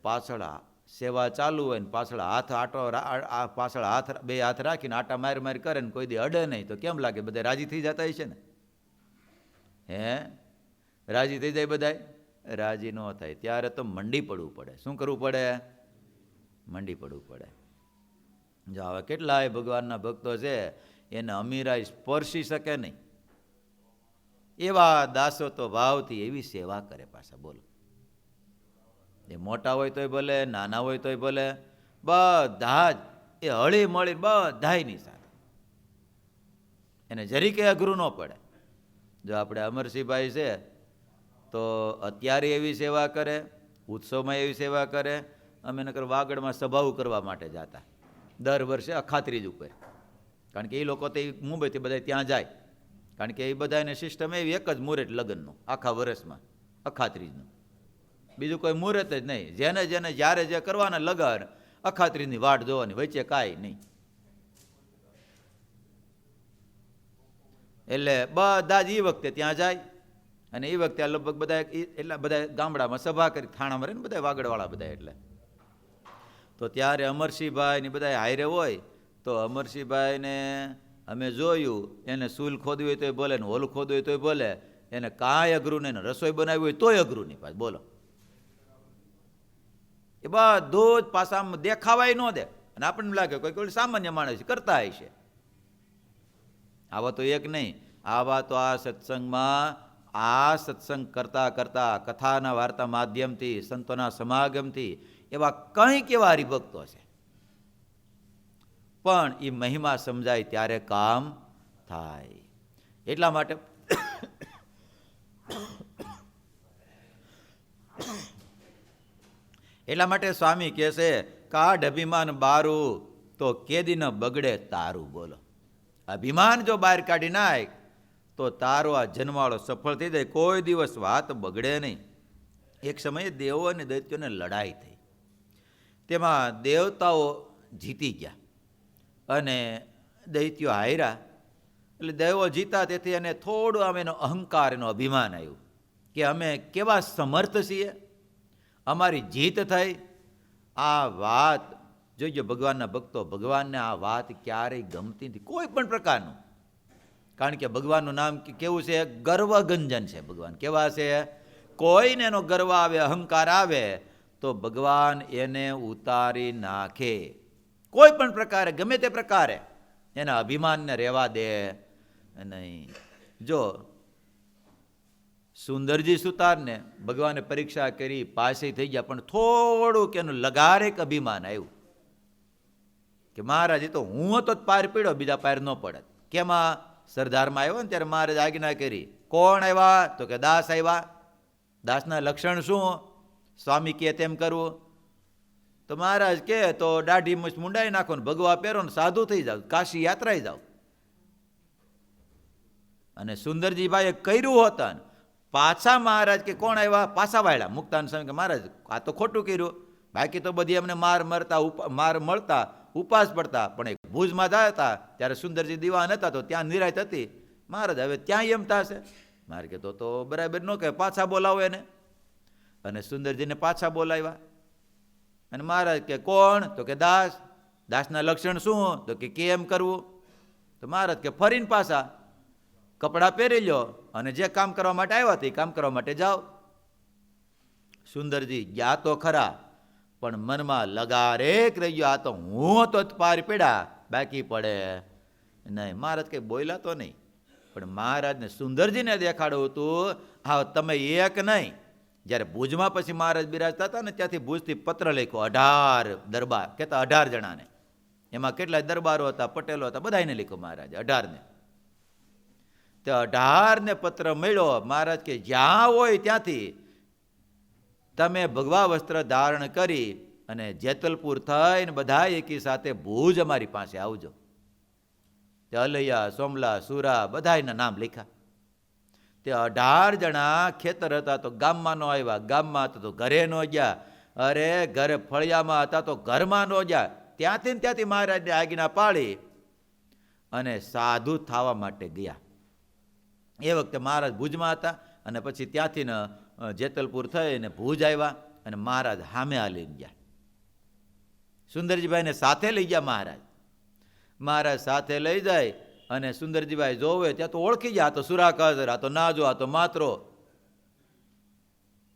પાછળ સેવા ચાલુ હોય ને પાછળ હાથ આટો પાછળ બે હાથ રાખીને આટા મારી કરે ને કોઈ દી અડે નહીં તો કેમ લાગે? બધા રાજી થઈ જતા હોય છે ને? હે, રાજી થઈ જાય બધા? રાજી ન થાય ત્યારે તો મંડી પડવું પડે. શું કરવું પડે? મંડી પડવું પડે. જો હવે કેટલાય ભગવાનના ભક્તો છે એને અમીરાઈ સ્પર્શી શકે નહીં એવા દાસો તો ભાવથી એવી સેવા કરે પાછા. બોલો, એ મોટા હોય તોય ભલે, નાના હોય તોય ભલે, બધા જ એ હળી મળી બધાયની સાથે. એને જરી કે અઘરું ન પડે. જો આપણે અમરસિંહભાઈ છે તો અત્યારે એવી સેવા કરે, ઉત્સવમાં એવી સેવા કરે. અમે નકર વાગડમાં સભાઓ કરવા માટે જતા દર વર્ષે અખાત્રીજ ઉપર, કારણ કે એ લોકો તો મુંબઈથી બધા ત્યાં જાય, કારણ કે એ બધાને સિસ્ટમ એવી એક જ મુહૂર્ત લગ્નનું આખા વર્ષમાં, અખાત્રીજનું. બીજું કોઈ મુહૂર્ત જ નહીં. જેને જેને જ્યારે જે કરવાના લગન, અખાત્રીજની વાટ જોવાની, વચ્ચે કાંઈ નહીં. એટલે બધા જ એ વખતે ત્યાં જાય અને એ વખતે લગભગ બધા એટલા બધા ગામડામાં સભા કરી, થાણામાં રહે ને બધા વાગડવાળા બધા. એટલે તો ત્યારે અમરસિંહભાઈ ને બધા હાયરે હોય તો અમરસિંહભાઈને અમે જોયું, એને સૂલ ખોદવી હોય તોય બોલે ને હોલ ખોદવું હોય તોય બોલે, એને કાંઈ અઘરું નહીં, રસોઈ બનાવી હોય તોય અઘરું નહીં. પાછું બોલો, એ બધું જ પાછા દેખાવાય ન દે અને આપણને લાગે કોઈ સામાન્ય માણસ કરતા હશે. આવા તો એક નહીં, આવા તો આ સત્સંગમાં આ સત્સંગ કરતા કરતા કથાના વાર્તા માધ્યમથી, સંતોના સમાગમથી એવા કંઈક એવા હરિભક્તો છે. પણ એ મહિમા સમજાય ત્યારે કામ થાય. એટલા માટે સ્વામી કહે છે, કાઢ અભિમાન બારું તો કેદી ન બગડે તારું. બોલો, અભિમાન જો બહાર કાઢી નાખ તો તારો આ જન્માળો સફળ થઈ જાય, કોઈ દિવસ વાત બગડે નહીં. એક સમયે દેવો અને દૈત્યોને લડાઈ થઈ, તેમાં દેવતાઓ જીતી ગયા અને દૈત્યો હાર્યા. એટલે દેવો જીતા, તેથી એને થોડું આમ એનો અહંકાર, એનો અભિમાન આવ્યું કે અમે કેવા સમર્થ છીએ, અમારી જીત થઈ. આ વાત જોઈજો, ભગવાનના ભક્તો, ભગવાનને આ વાત ક્યારેય ગમતી નથી કોઈ પણ પ્રકારનું. કારણ કે ભગવાનનું નામ કેવું છે? ગર્વગંજન છે. ભગવાન કેવા છે? કોઈને એનો ગર્વ આવે, અહંકાર આવે તો ભગવાન એને ઉતારી નાખે. કોઈ પણ પ્રકારે, ગમે તે પ્રકારે એના અભિમાનને રહેવા દે નહીં. જો સુંદરજી સુતારને ભગવાને પરીક્ષા કરી, પાસે થઈ ગયા, પણ થોડુંક એનું લગારેક અભિમાન આવ્યું કે મહારાજ તો હું હતો પાર પીડ્યો, બીજા પાર ન પડે. કેમાં? સરદારમાં આવ્યો ને ત્યારે મહારાજ આજ્ઞા કરી. કોણ આવ્યા? તો કે દાસ આવ્યા. દાસના લક્ષણ શું? સ્વામી કહે તેમ કરવું. તો મહારાજ કહે તો દાઢી મૂછ મુંડાઈ નાખો ને ભગવા પહેરો ને સાધુ થઈ જાવ, કાશી યાત્રાએ જાવ. અને સુંદરજીભાઈએ કર્યું હોતા ને પાછા મહારાજ કે કોણ આવ્યા? પાછા વાળ્યા. મુક્તાન સ્વામી કે મહારાજ આ તો ખોટું કર્યું, બાકી તો બધી એમને માર મળતા ઉપાસ પડતા, પણ એક ભુજમાં જાય હતા ત્યારે સુંદરજી દીવાન હતા તો ત્યાં નિરાયત હતી. મહારાજ હવે ત્યાં એમ થશે? મારે કે તો બરાબર ન કહે, પાછા બોલાવો એને. અને સુંદરજીને પાછા બોલાવ્યા. અને મહારાજ કે કોણ? તો કે દાસ. દાસના લક્ષણ શું? તો કે કેમ કરવું? તો મહારાજ કે ફરીને પાછા કપડાં પહેરી લો અને જે કામ કરવા માટે આવ્યા હતા એ કામ કરવા માટે જાઓ. સુંદરજી ગયા તો ખરા, પણ મનમાં લગારેક રહી ગયો, આ તો હું તો પાર પડ્યા, બાકી પડે નહીં. મહારાજ કંઈ બોલ્યા તો નહીં, પણ મહારાજને સુંદરજીને દેખાડવું હતું, હા તમે એક નહીં. જ્યારે ભુજમાં પછી મહારાજ બિરાજતા હતા ને ત્યાંથી ભુજથી પત્ર લખ્યો 18 દરબાર, કહેતા 18 જણાને. એમાં કેટલાય દરબારો હતા, પટેલો હતા, બધાને લખ્યો મહારાજ 18 ને. તે 18 ને પત્ર મળ્યો. મહારાજ કે જ્યાં હોય ત્યાંથી તમે ભગવા વસ્ત્ર ધારણ કરી અને જેતલપુર થઈને બધા એકી સાથે ભુજ અમારી પાસે આવજો. તે અલૈયા, સોમલા, સુરા બધાના નામ લખ્યા. તે 18 જણા ખેતર હતા તો ગામમાં ન આવ્યા, ગામમાં હતા તો ઘરે ન ગયા, અરે ઘરે ફળિયામાં હતા તો ઘરમાં ન ગયા. ત્યાંથી મહારાજને આજ્ઞા પાડી અને સાધુ થવા માટે ગયા. એ વખતે મહારાજ ભુજમાં હતા અને પછી ત્યાંથી જેતલપુર થઈને ભુજ આવ્યા અને મહારાજ સામે હાલીને ગયા. સુંદરજીભાઈને સાથે લઈ ગયા મહારાજ. મહારાજ સાથે લઈ જાય અને સુંદરજીભાઈ જોવે ત્યાં તો ઓળખી ગયા, આ તો સુરાકર, આ તો નાજો, આ તો માટરો.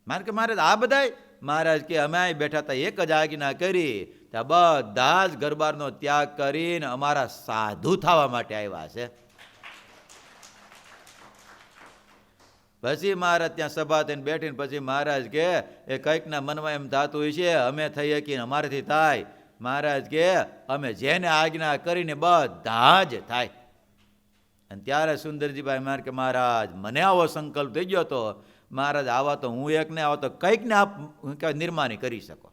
મારે કે મહારાજ આ બધાય? મહારાજ કે અમે અહીં બેઠા હતા, એક જ આજ્ઞા કરી, ત્યાં બધા જ ગરબારનો ત્યાગ કરીને અમારા સાધુ થવા માટે આવ્યા છે. પછી મહારાજ ત્યાં સભા થઈને બેઠીને પછી મહારાજ કે એ કંઈકના મનમાં એમ થતું હોય છે, અમે થઈ શકીને અમારાથી થાય. મહારાજ કે અમે જેને આજ્ઞા કરીને બધા જ થાય. અને ત્યારે સુંદરજીભાઈ મારે કે મહારાજ મને આવો સંકલ્પ થઈ ગયો હતો, મહારાજ આવા તો હું એક ને આવો તો કંઈક ને આપ નિર્માણી કરી શકો.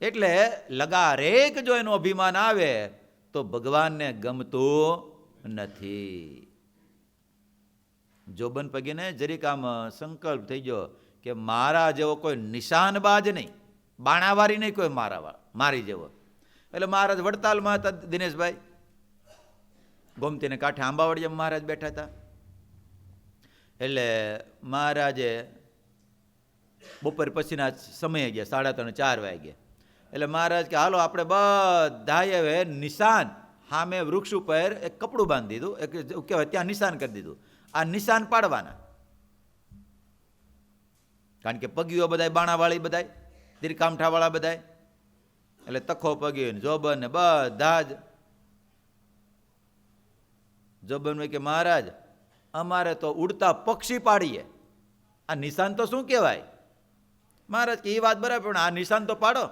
એટલે લગારેક જો એનું અભિમાન આવે તો ભગવાનને ગમતું નથી. જોબન પગીને જરીક આમ સંકલ્પ થઈ ગયો કે મારા જેવો કોઈ નિશાનબાજ નહીં, બાણાવારી નહીં કોઈ મારી જેવો. એટલે મહારાજ વડતાલમાં હતા દિનેશભાઈ, ગોમતીને કાંઠે આંબાવડિયામાં મહારાજ બેઠા હતા. એટલે મહારાજે બપોર પછીના સમયે ગયા, 3:30-4 વાગે. એટલે મહારાજ કે હાલો આપણે બધાએ હવે નિશાન સામે વૃક્ષ ઉપર એક કપડું બાંધી દીધું, એક કહેવાય ત્યાં નિશાન કરી દીધું. આ નિશાન પાડવાના, કારણ કે પગીઓ બધાય બાણાવાળી બધાય, દીર્ઘામઠાવાળા બધાય, એટલે તખો પગી જોબન ને બધા જ. જોબન કે મહારાજ અમારે તો ઉડતા પક્ષી પાડીએ, આ નિશાન તો શું કહેવાય? મહારાજ કે એ વાત બરાબર, પણ આ નિશાન તો પાડો.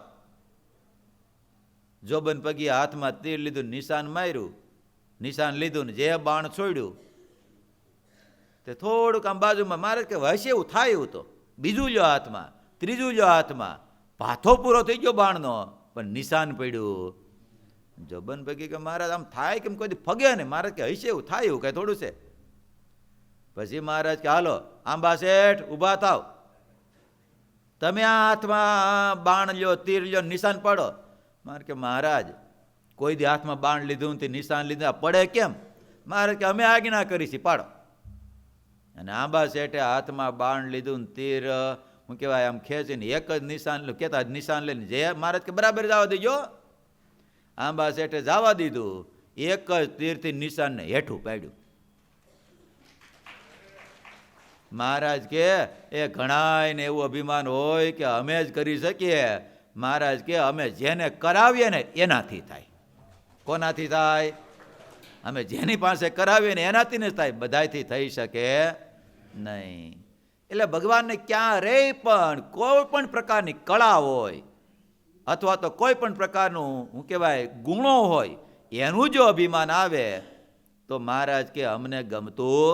જોબન પગી હાથમાં તીર લીધું, નિશાન માર્યું, નિશાન લીધું ને જે બાણ છોડ્યું તે થોડુંક આમ બાજુમાં. મહારાજ કે હશે એવું થાય એવું તો બીજું લ્યો હાથમાં, ત્રીજું લ્યો હાથમાં, પાથો પૂરો થઈ ગયો બાણનો, પણ નિશાન પડ્યું. જોબન પગી કે મહારાજ આમ થાય કેમ, કોઈ ફગે ને? મહારાજ કે હશે એવું થાય એવું કઈ થોડું છે. પછી મહારાજ કે હાલો આંબા શેઠ ઊભા થાવ, તમે આ હાથમાં બાણ લ્યો, તીર લ્યો, નિશાન પાડો. મારે કે મહારાજ કોઈ દી હાથમાં બાણ લીધું તે નિશાન લીધા પડે કેમ? મહારાજ કે અમે આજ્ઞા કરીશી, પાડો. અને આંબા શેઠે હાથમાં બાણ લીધું ને તીર હું કહેવાય આમ ખેંચીને એક જ નિશાન કહેતા નિશાન લઈને જે મહારાજ કે બરાબર જવા દેજો. આંબા શેઠે જવા દીધું, એક જ તીરથી નિશાનને હેઠું પાડ્યું. મહારાજ કે એ ઘણાયને એવું અભિમાન હોય કે અમે જ કરી શકીએ. મહારાજ કે અમે જેને કરાવીએ ને એનાથી થાય. કોનાથી થાય? અમે જેની પાસે કરાવીએ ને એનાથી જ થાય, બધાથી થઈ શકે નહીં. એટલે ભગવાનને ક્યારેય પણ કોઈ પણ પ્રકારની કળા હોય અથવા તો કોઈ પણ પ્રકારનું શું કહેવાય ગુણો હોય, એનું જો અભિમાન આવે તો મહારાજ કે અમને ગમતું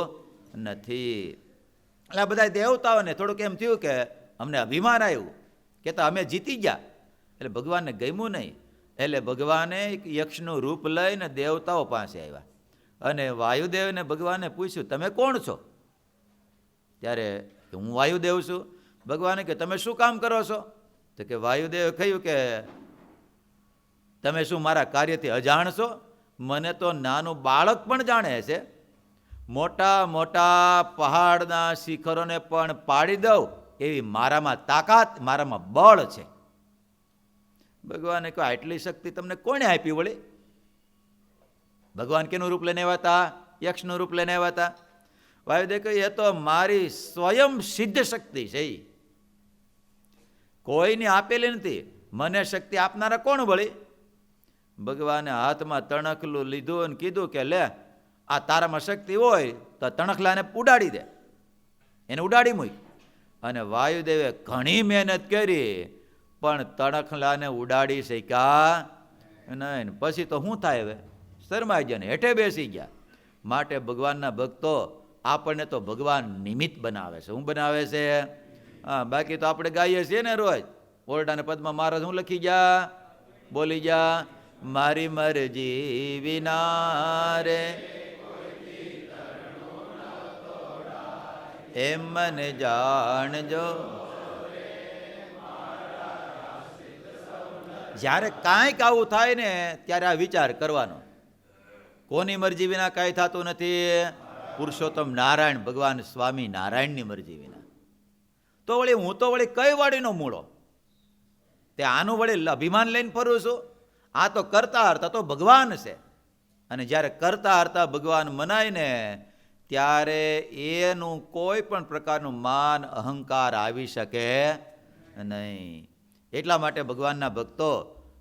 નથી. એટલે આ બધા દેવતાઓને થોડુંક એમ થયું કે અમને અભિમાન આવ્યું, કહેતા અમે જીતી ગયા, એટલે ભગવાનને ગમ્યું નહીં. એટલે ભગવાને યક્ષનું રૂપ લઈને દેવતાઓ પાસે આવ્યા અને વાયુદેવને ભગવાને પૂછ્યું તમે કોણ છો? ત્યારે હું વાયુદેવ છું. ભગવાને કે તમે શું કામ કરો છો? તો કે વાયુદેવે કહ્યું કે તમે શું મારા કાર્યથી અજાણ છો? મને તો નાનું બાળક પણ જાણે છે, મોટા મોટા પહાડના શિખરોને પણ પાડી દઉં એવી મારામાં તાકાત, મારામાં બળ છે. ભગવાને કહ્યું આટલી શક્તિ તમને કોણે આપી વળી? ભગવાન કેનું રૂપ લઈને આવ્યા હતા? યક્ષનું રૂપ લઈને આવ્યા હતા. વાયુદેવ કહ્યું એ તો મારી સ્વયં સિદ્ધ શક્તિ છે, કોઈની આપેલી નથી. મને શક્તિ આપનારા કોણ વળી? ભગવાને હાથમાં તણખલું લીધું અને કીધું કે લે આ તારામાં શક્તિ હોય તો તણખલાને ઉડાડી દે. એને ઉડાડી મૂક. અને વાયુદેવે ઘણી મહેનત કરી પણ તણખલાને ઉડાડી શક્યા નહીં. પછી તો શું થાય? હવે શરમાઈ ગયા ને હેઠે બેસી ગયા. માટે ભગવાનના ભક્તો આપણને તો ભગવાન નિમિત્ત બનાવે છે. શું બનાવે છે? હા, બાકી તો આપણે ગાઈએ છીએ ને રોજ ઓરડાને પદમાં મહારાજ શું લખી ગયા? બોલી ગયા મારી મરજી વિના રે એમ મને જાણજો. જ્યારે કાંઈક આવું થાય ને ત્યારે આ વિચાર કરવાનો, કોની મરજી વિના કાંઈ થતું નથી? પુરુષોત્તમ નારાયણ ભગવાન સ્વામી નારાયણની મરજી વિના. તો વળી હું તો વળી કઈ વાડીનો મૂળો, તે આનું વળી અભિમાન લઈને ફરું છું? આ તો કરતા હરતા તો ભગવાન છે, અને જ્યારે કરતા હરતા ભગવાન મનાય ને ત્યારે એનું કોઈ પણ પ્રકારનું માન અહંકાર આવી શકે નહીં. એટલા માટે ભગવાનના ભક્તો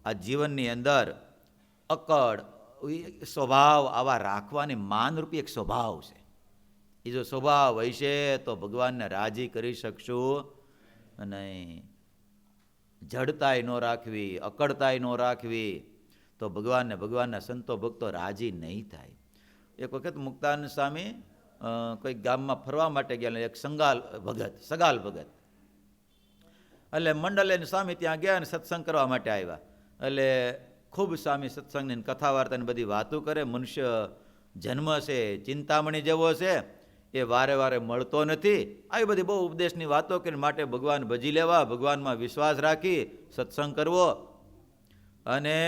આ જીવનની અંદર અકડ સ્વભાવ આવા રાખવાની માનરૂપી એક સ્વભાવ છે. એ જો સ્વભાવ હશે તો ભગવાનને રાજી કરી શકશું નહીં. જડતાય ન રાખવી, અકડતાય ન રાખવી તો ભગવાનને, ભગવાનના સંતો ભક્તો રાજી નહીં થાય. એક વખત મુક્તાનંદ સ્વામી કોઈક ગામમાં ફરવા માટે ગયા, એક સગાલ ભગત એટલે મંડલે સ્વામી ત્યાં ગયા અને સત્સંગ કરવા માટે આવ્યા. એટલે ખૂબ સ્વામી સત્સંગની કથા વાર્તાની બધી વાતો કરે. મનુષ્ય જન્મ છે ચિંતામણી જેવો છે, એ વારે વારે મળતો નથી. આવી બધી બહુ ઉપદેશની વાતો કરીને માટે ભગવાન ભજી લેવા, ભગવાનમાં વિશ્વાસ રાખી સત્સંગ કરવો. અને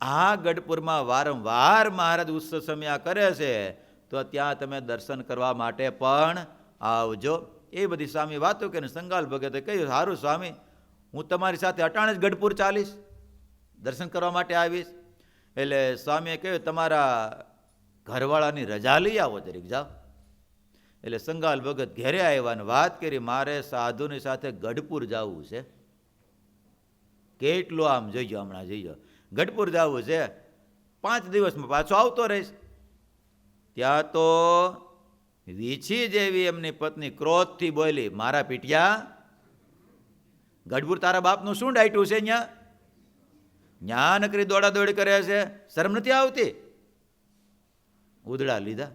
આ ગઢપુરમાં વારંવાર મહારાજ ઉત્સવ સમયા કરે છે, તો ત્યાં તમે દર્શન કરવા માટે પણ આવજો. એ બધી સ્વામી વાતો કરીને સંગાલ ભગતે કહ્યું, સારું સ્વામી, હું તમારી સાથે અટાણે જ ગઢપુર ચાલીશ, દર્શન કરવા માટે આવીશ. એટલે સ્વામીએ કહ્યું, તમારા ઘરવાળાની રજા લઈ આવો જરીક, જાઓ. એટલે સંગાલ ભગત ઘેરે આવ્યા અને વાત કરી, મારે સાધુની સાથે ગઢપુર જવું છે. કેટલું આમ જોઈજો, હમણાં જોઈજો, ગઢપુર જવું છે, 5 દિવસમાં પાછો આવતો રહીશ. ત્યાં તો વીછી જેવી એમની પત્ની ક્રોધથી બોલી, મારા પીટિયા, ગઢપુર તારા બાપનું શું ડાયટું છે? ન્યા નકરી દોડા દોડી કરે છે, શરમ નથી આવતી? ઉદડા લીધા,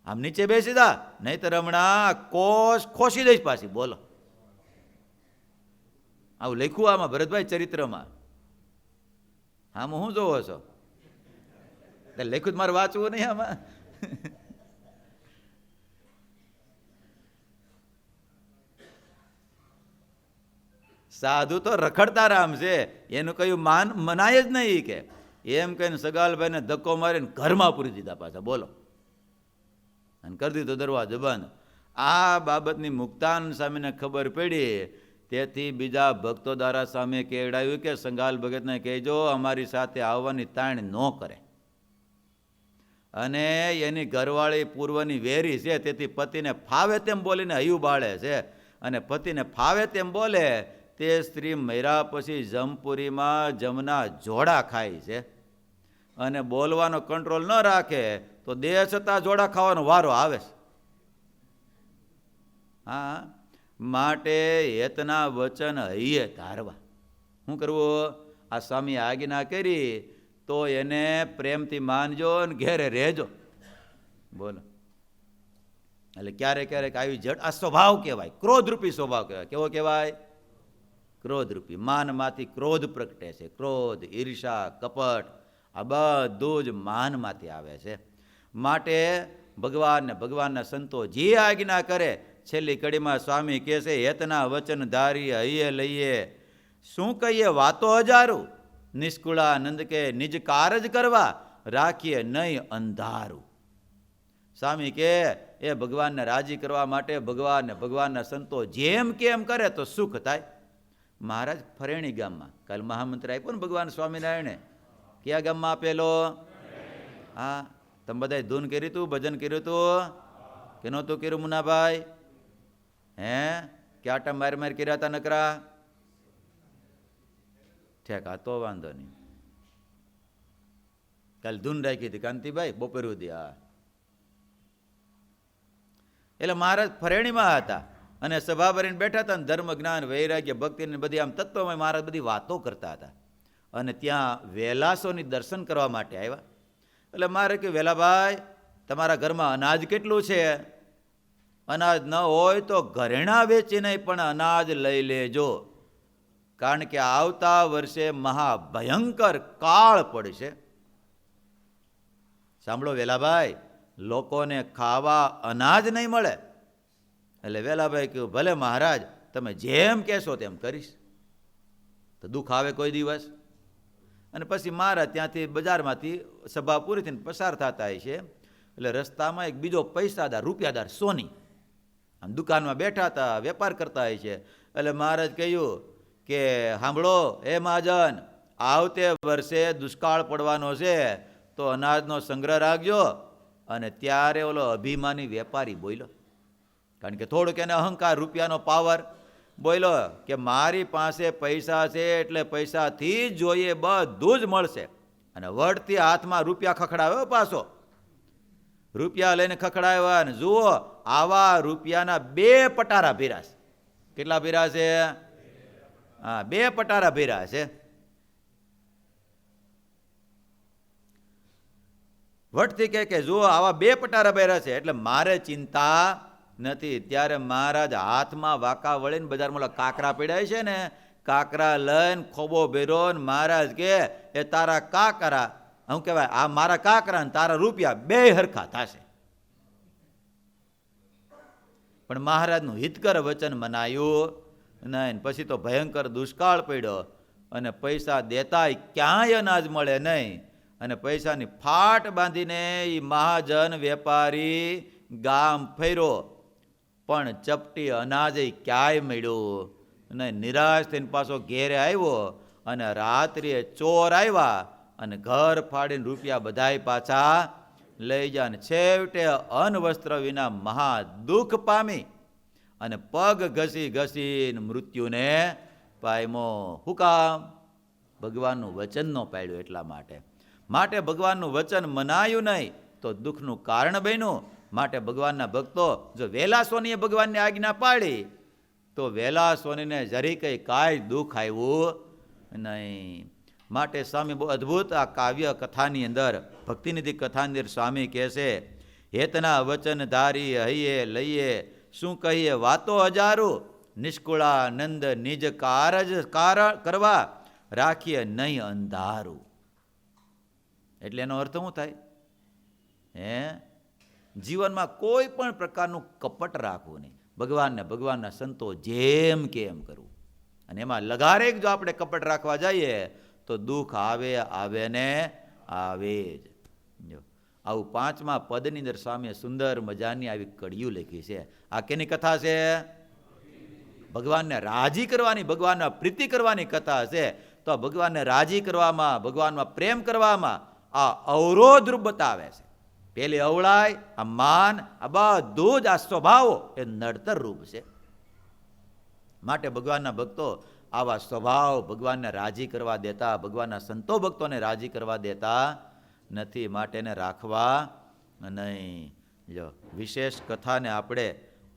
આમ નીચે બેસી દા, નહીતર હમણાં ખોસી દઈશ પાછી. બોલો, આવું લખ્યું આમાં ભરતભાઈ ચરિત્રમાં. આમાં હું જોવો છો? લખ્યું મારે વાંચવું નહીં આમાં. સાધુ તો રખડતા રામ છે, એનું કયું માન મનાય જ નહીં. કે એમ કહીને સગાલભાઈને ધક્કો મારીને ઘરમાં પૂરી દીધા પાછા. બોલો, અને કરી દીધો દરવાજો બંધ. આ બાબતની મુક્તાનંદ સ્વામીને ખબર પડી, તેથી બીજા ભક્તો દ્વારા સામે કેવડાવ્યું કે સંગાલ ભગતને કહેજો અમારી સાથે આવવાની તાણ ન કરે. અને એની ઘરવાળી પૂર્વની વેરી છે, તેથી પતિને ફાવે તેમ બોલીને હૈયું બાળે છે. અને પતિને ફાવે તેમ બોલે તે સ્ત્રી મર્યા પછી જમપુરીમાં જમના જોડા ખાય છે. અને બોલવાનો કંટ્રોલ ન રાખે તો દેહ છતાં જોડા ખાવાનો વારો આવે છે. હા, માટે હેતના વચન હૈયે ધારવા. શું કરવું? આ સ્વામી આજ્ઞા કરી તો એને પ્રેમથી માનજો ને ઘેરે રહેજો. બોલો, એટલે ક્યારેક ક્યારેક આવી જડ, આ સ્વભાવ કહેવાય, ક્રોધરૂપી સ્વભાવ કહેવાય. કેવો કહેવાય? ક્રોધરૂપી. માનમાંથી ક્રોધ પ્રગટે છે. ક્રોધ, ઈર્ષા, કપટ, આ બધું જ માનમાંથી આવે છે. માટે ભગવાનને, ભગવાનના સંતો જે આજ્ઞા કરે, છેલ્લી કડીમાં સ્વામી કહે છે, હેતના વચન ધારી હૈયે લઈએ, શું કહીએ વાતો હજારું, નિષ્કુળાનંદ કે નિજ કારજ કરવા, રાખીએ નહીં અંધારું. સ્વામી કે એ ભગવાનને રાજી કરવા માટે ભગવાનને, ભગવાનના સંતો જેમ કેમ કરે તો સુખ થાય. મહારાજ ફરેણી ગામમાં કાલ મહામંત્ર આપ્યો ને ભગવાન સ્વામિનારાયણે, કયા ગામમાં આપેલો? હા, તમે બધાએ ધૂન કર્યું હતું, ભજન કર્યું હતું કે નહોતું કર્યું મુનાભાઈ? હે, કે આટા માર માર કર્યા હતા નકરા? ઠેક, આ તો વાંધો નહીં. કાલે ધૂન રાખી હતી કાંતિભાઈ બપોર સુધી. હા, એટલે મહારાજ ફરેણીમાં હતા અને સભા ભરીને બેઠા હતા. ધર્મ, જ્ઞાન, વૈરાગ્ય, ભક્તિની બધી આમ તત્વમાં મહારાજ બધી વાતો કરતા હતા. અને ત્યાં વેલાસોની દર્શન કરવા માટે આવ્યા. એટલે મારે કે વેલાભાઈ, તમારા ઘરમાં અનાજ કેટલું છે? અનાજ ન હોય તો ઘરેણા વેચીને પણ અનાજ લઈ લેજો, કારણ કે આવતા વર્ષે મહાભયંકર કાળ પડશે. સાંભળો વેલાભાઈ, લોકોને ખાવા અનાજ નહીં મળે. એટલે વેલાભાઈ કહ્યું, ભલે મહારાજ, તમે જેમ કહેશો તેમ કરીશ. તો દુઃખ આવે કોઈ દિવસ. અને પછી મહારાજ ત્યાંથી બજારમાંથી સભા પૂરી થઈને પસાર થતા હોય છે. એટલે રસ્તામાં એક બીજો પૈસાદાર, રૂપિયાદાર સોની, આમ દુકાનમાં બેઠા હતા, વેપાર કરતા હોય છે. એટલે મહારાજ કહ્યું કે સાંભળો હે મહાજન, આવતે વર્ષે દુષ્કાળ પડવાનો છે તો અનાજનો સંગ્રહ રાખજો. અને ત્યારે ઓલો અભિમાની વેપારી બોલ્યો, કારણ કે થોડુંક એને અહંકાર, રૂપિયાનો પાવર, બોલ્યો કે મારી પાસે પૈસા છે એટલે પૈસાથી જ જોઈએ, બધું જ મળશે. અને વળતી હાથમાં રૂપિયા ખખડાવ્યો પાછો. રૂપિયા લઈને ખખડાવ્યા અને જુઓ આવા રૂપિયાના 2 પટારા ભીરા છે. કેટલા ભીરા છે? હા, 2 પટારા ભીરા છે. વટથી કે જુઓ આવા 2 પટારા ભીરા છે એટલે મારે ચિંતા નથી. ત્યારે મહારાજ હાથમાં વાંકા વળીને બજારમાં કાકરા પીડાય છે ને, કાકરા લઈને ખોબો ભેરો, મહારાજ કે એ તારા કાકરા, શું કહેવાય, આ મારા કાકરા ને તારા રૂપિયા 2 હરખા થશે. પણ મહારાજનું હિતકર વચન મનાયું નહીં. પછી તો ભયંકર દુષ્કાળ પડ્યો અને પૈસા દેતાય ક્યાંય અનાજ મળે નહીં. અને પૈસાની ફાટ બાંધીને એ મહાજન વેપારી ગામ ફર્યો, પણ ચપટી અનાજ ક્યાંય મળ્યું નહીં. નિરાશ થઈને પાછો ઘેરે આવ્યો અને રાત્રિએ ચોર આવ્યા અને ઘર ફાડીને રૂપિયા બધાય પાછા લઈ જાય. અને છેવટે અન્વસ્ત્ર વિના મહા દુઃખ પામી અને પગ ઘસી ઘસીને મૃત્યુને પામ્યો. શું કામ? ભગવાનનું વચન ન પાડ્યું એટલા માટે. માટે ભગવાનનું વચન મનાયું નહીં તો દુઃખનું કારણ બન્યું. માટે ભગવાનના ભક્તો જો વહેલા સોનીએ ભગવાનની આજ્ઞા પાડી તો વહેલા સોનીને જરી કંઈ કાંઈ દુઃખ આવ્યું નહીં. માટે સ્વામી બહુ અદ્ભુત આ કાવ્ય કથાની અંદર, ભક્તિનિધિ કથાની અંદર સ્વામી કહે છે, હેતના વચન ધારી હૈયે લઈએ, શું કહીએ વાતો હજારું, નિષ્કુળાનંદ નિજ કારજ કરવા રાખીએ નહીં અંધારું. એટલે એનો અર્થ શું થાય? જીવનમાં કોઈ પણ પ્રકારનું કપટ રાખવું નહીં. ભગવાનના સંતો જેમ કે એમ કરવું. અને એમાં લગારેક જો આપણે કપટ રાખવા જઈએ તો દુઃખ આવે ને આવે જ. જો આવું 5મા પદની અંદર સ્વામીએ સુંદર મજાની આવી કડીયું લખી છે. આ કેની કથા છે? ભગવાનને રાજી કરવાની, ભગવાનના પ્રીતિ કરવાની કથા છે. તો ભગવાનને રાજી કરવામાં, ભગવાનમાં પ્રેમ કરવામાં આ અવરોધરૂપ બતાવે છે. પેલી અવળાઈ, આ માન, આ બધું જ આ સ્વભાવો એ નડતર રૂપ છે. માટે ભગવાનના ભક્તો આવા સ્વભાવ ભગવાનને રાજી કરવા દેતા, ભગવાનના સંતો ભક્તોને રાજી કરવા દેતા નથી. માટે એને રાખવા નહીં. જો વિશેષ કથાને આપણે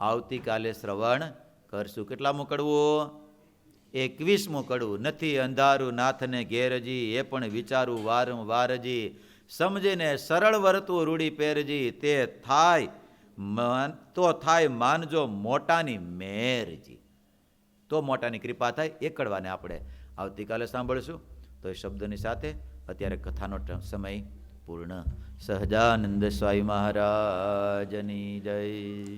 આવતીકાલે શ્રવણ કરશું. કેટલામું કડવું? 21મું કડવું. નથી અંધારું નાથને ઘેરજી, એ પણ વિચારું વારંવારજી, સમજીને સરળ વર્તું રૂડી પહેરજી, તે થાય માનજો મોટાની મેરજી. તો મોટાની કૃપા થાય. એ કડવાને આપણે આવતીકાલે સાંભળશું. તો એ શબ્દની સાથે અત્યારે કથાનો સમય પૂર્ણ. સહજાનંદ સ્વામી મહારાજની જય.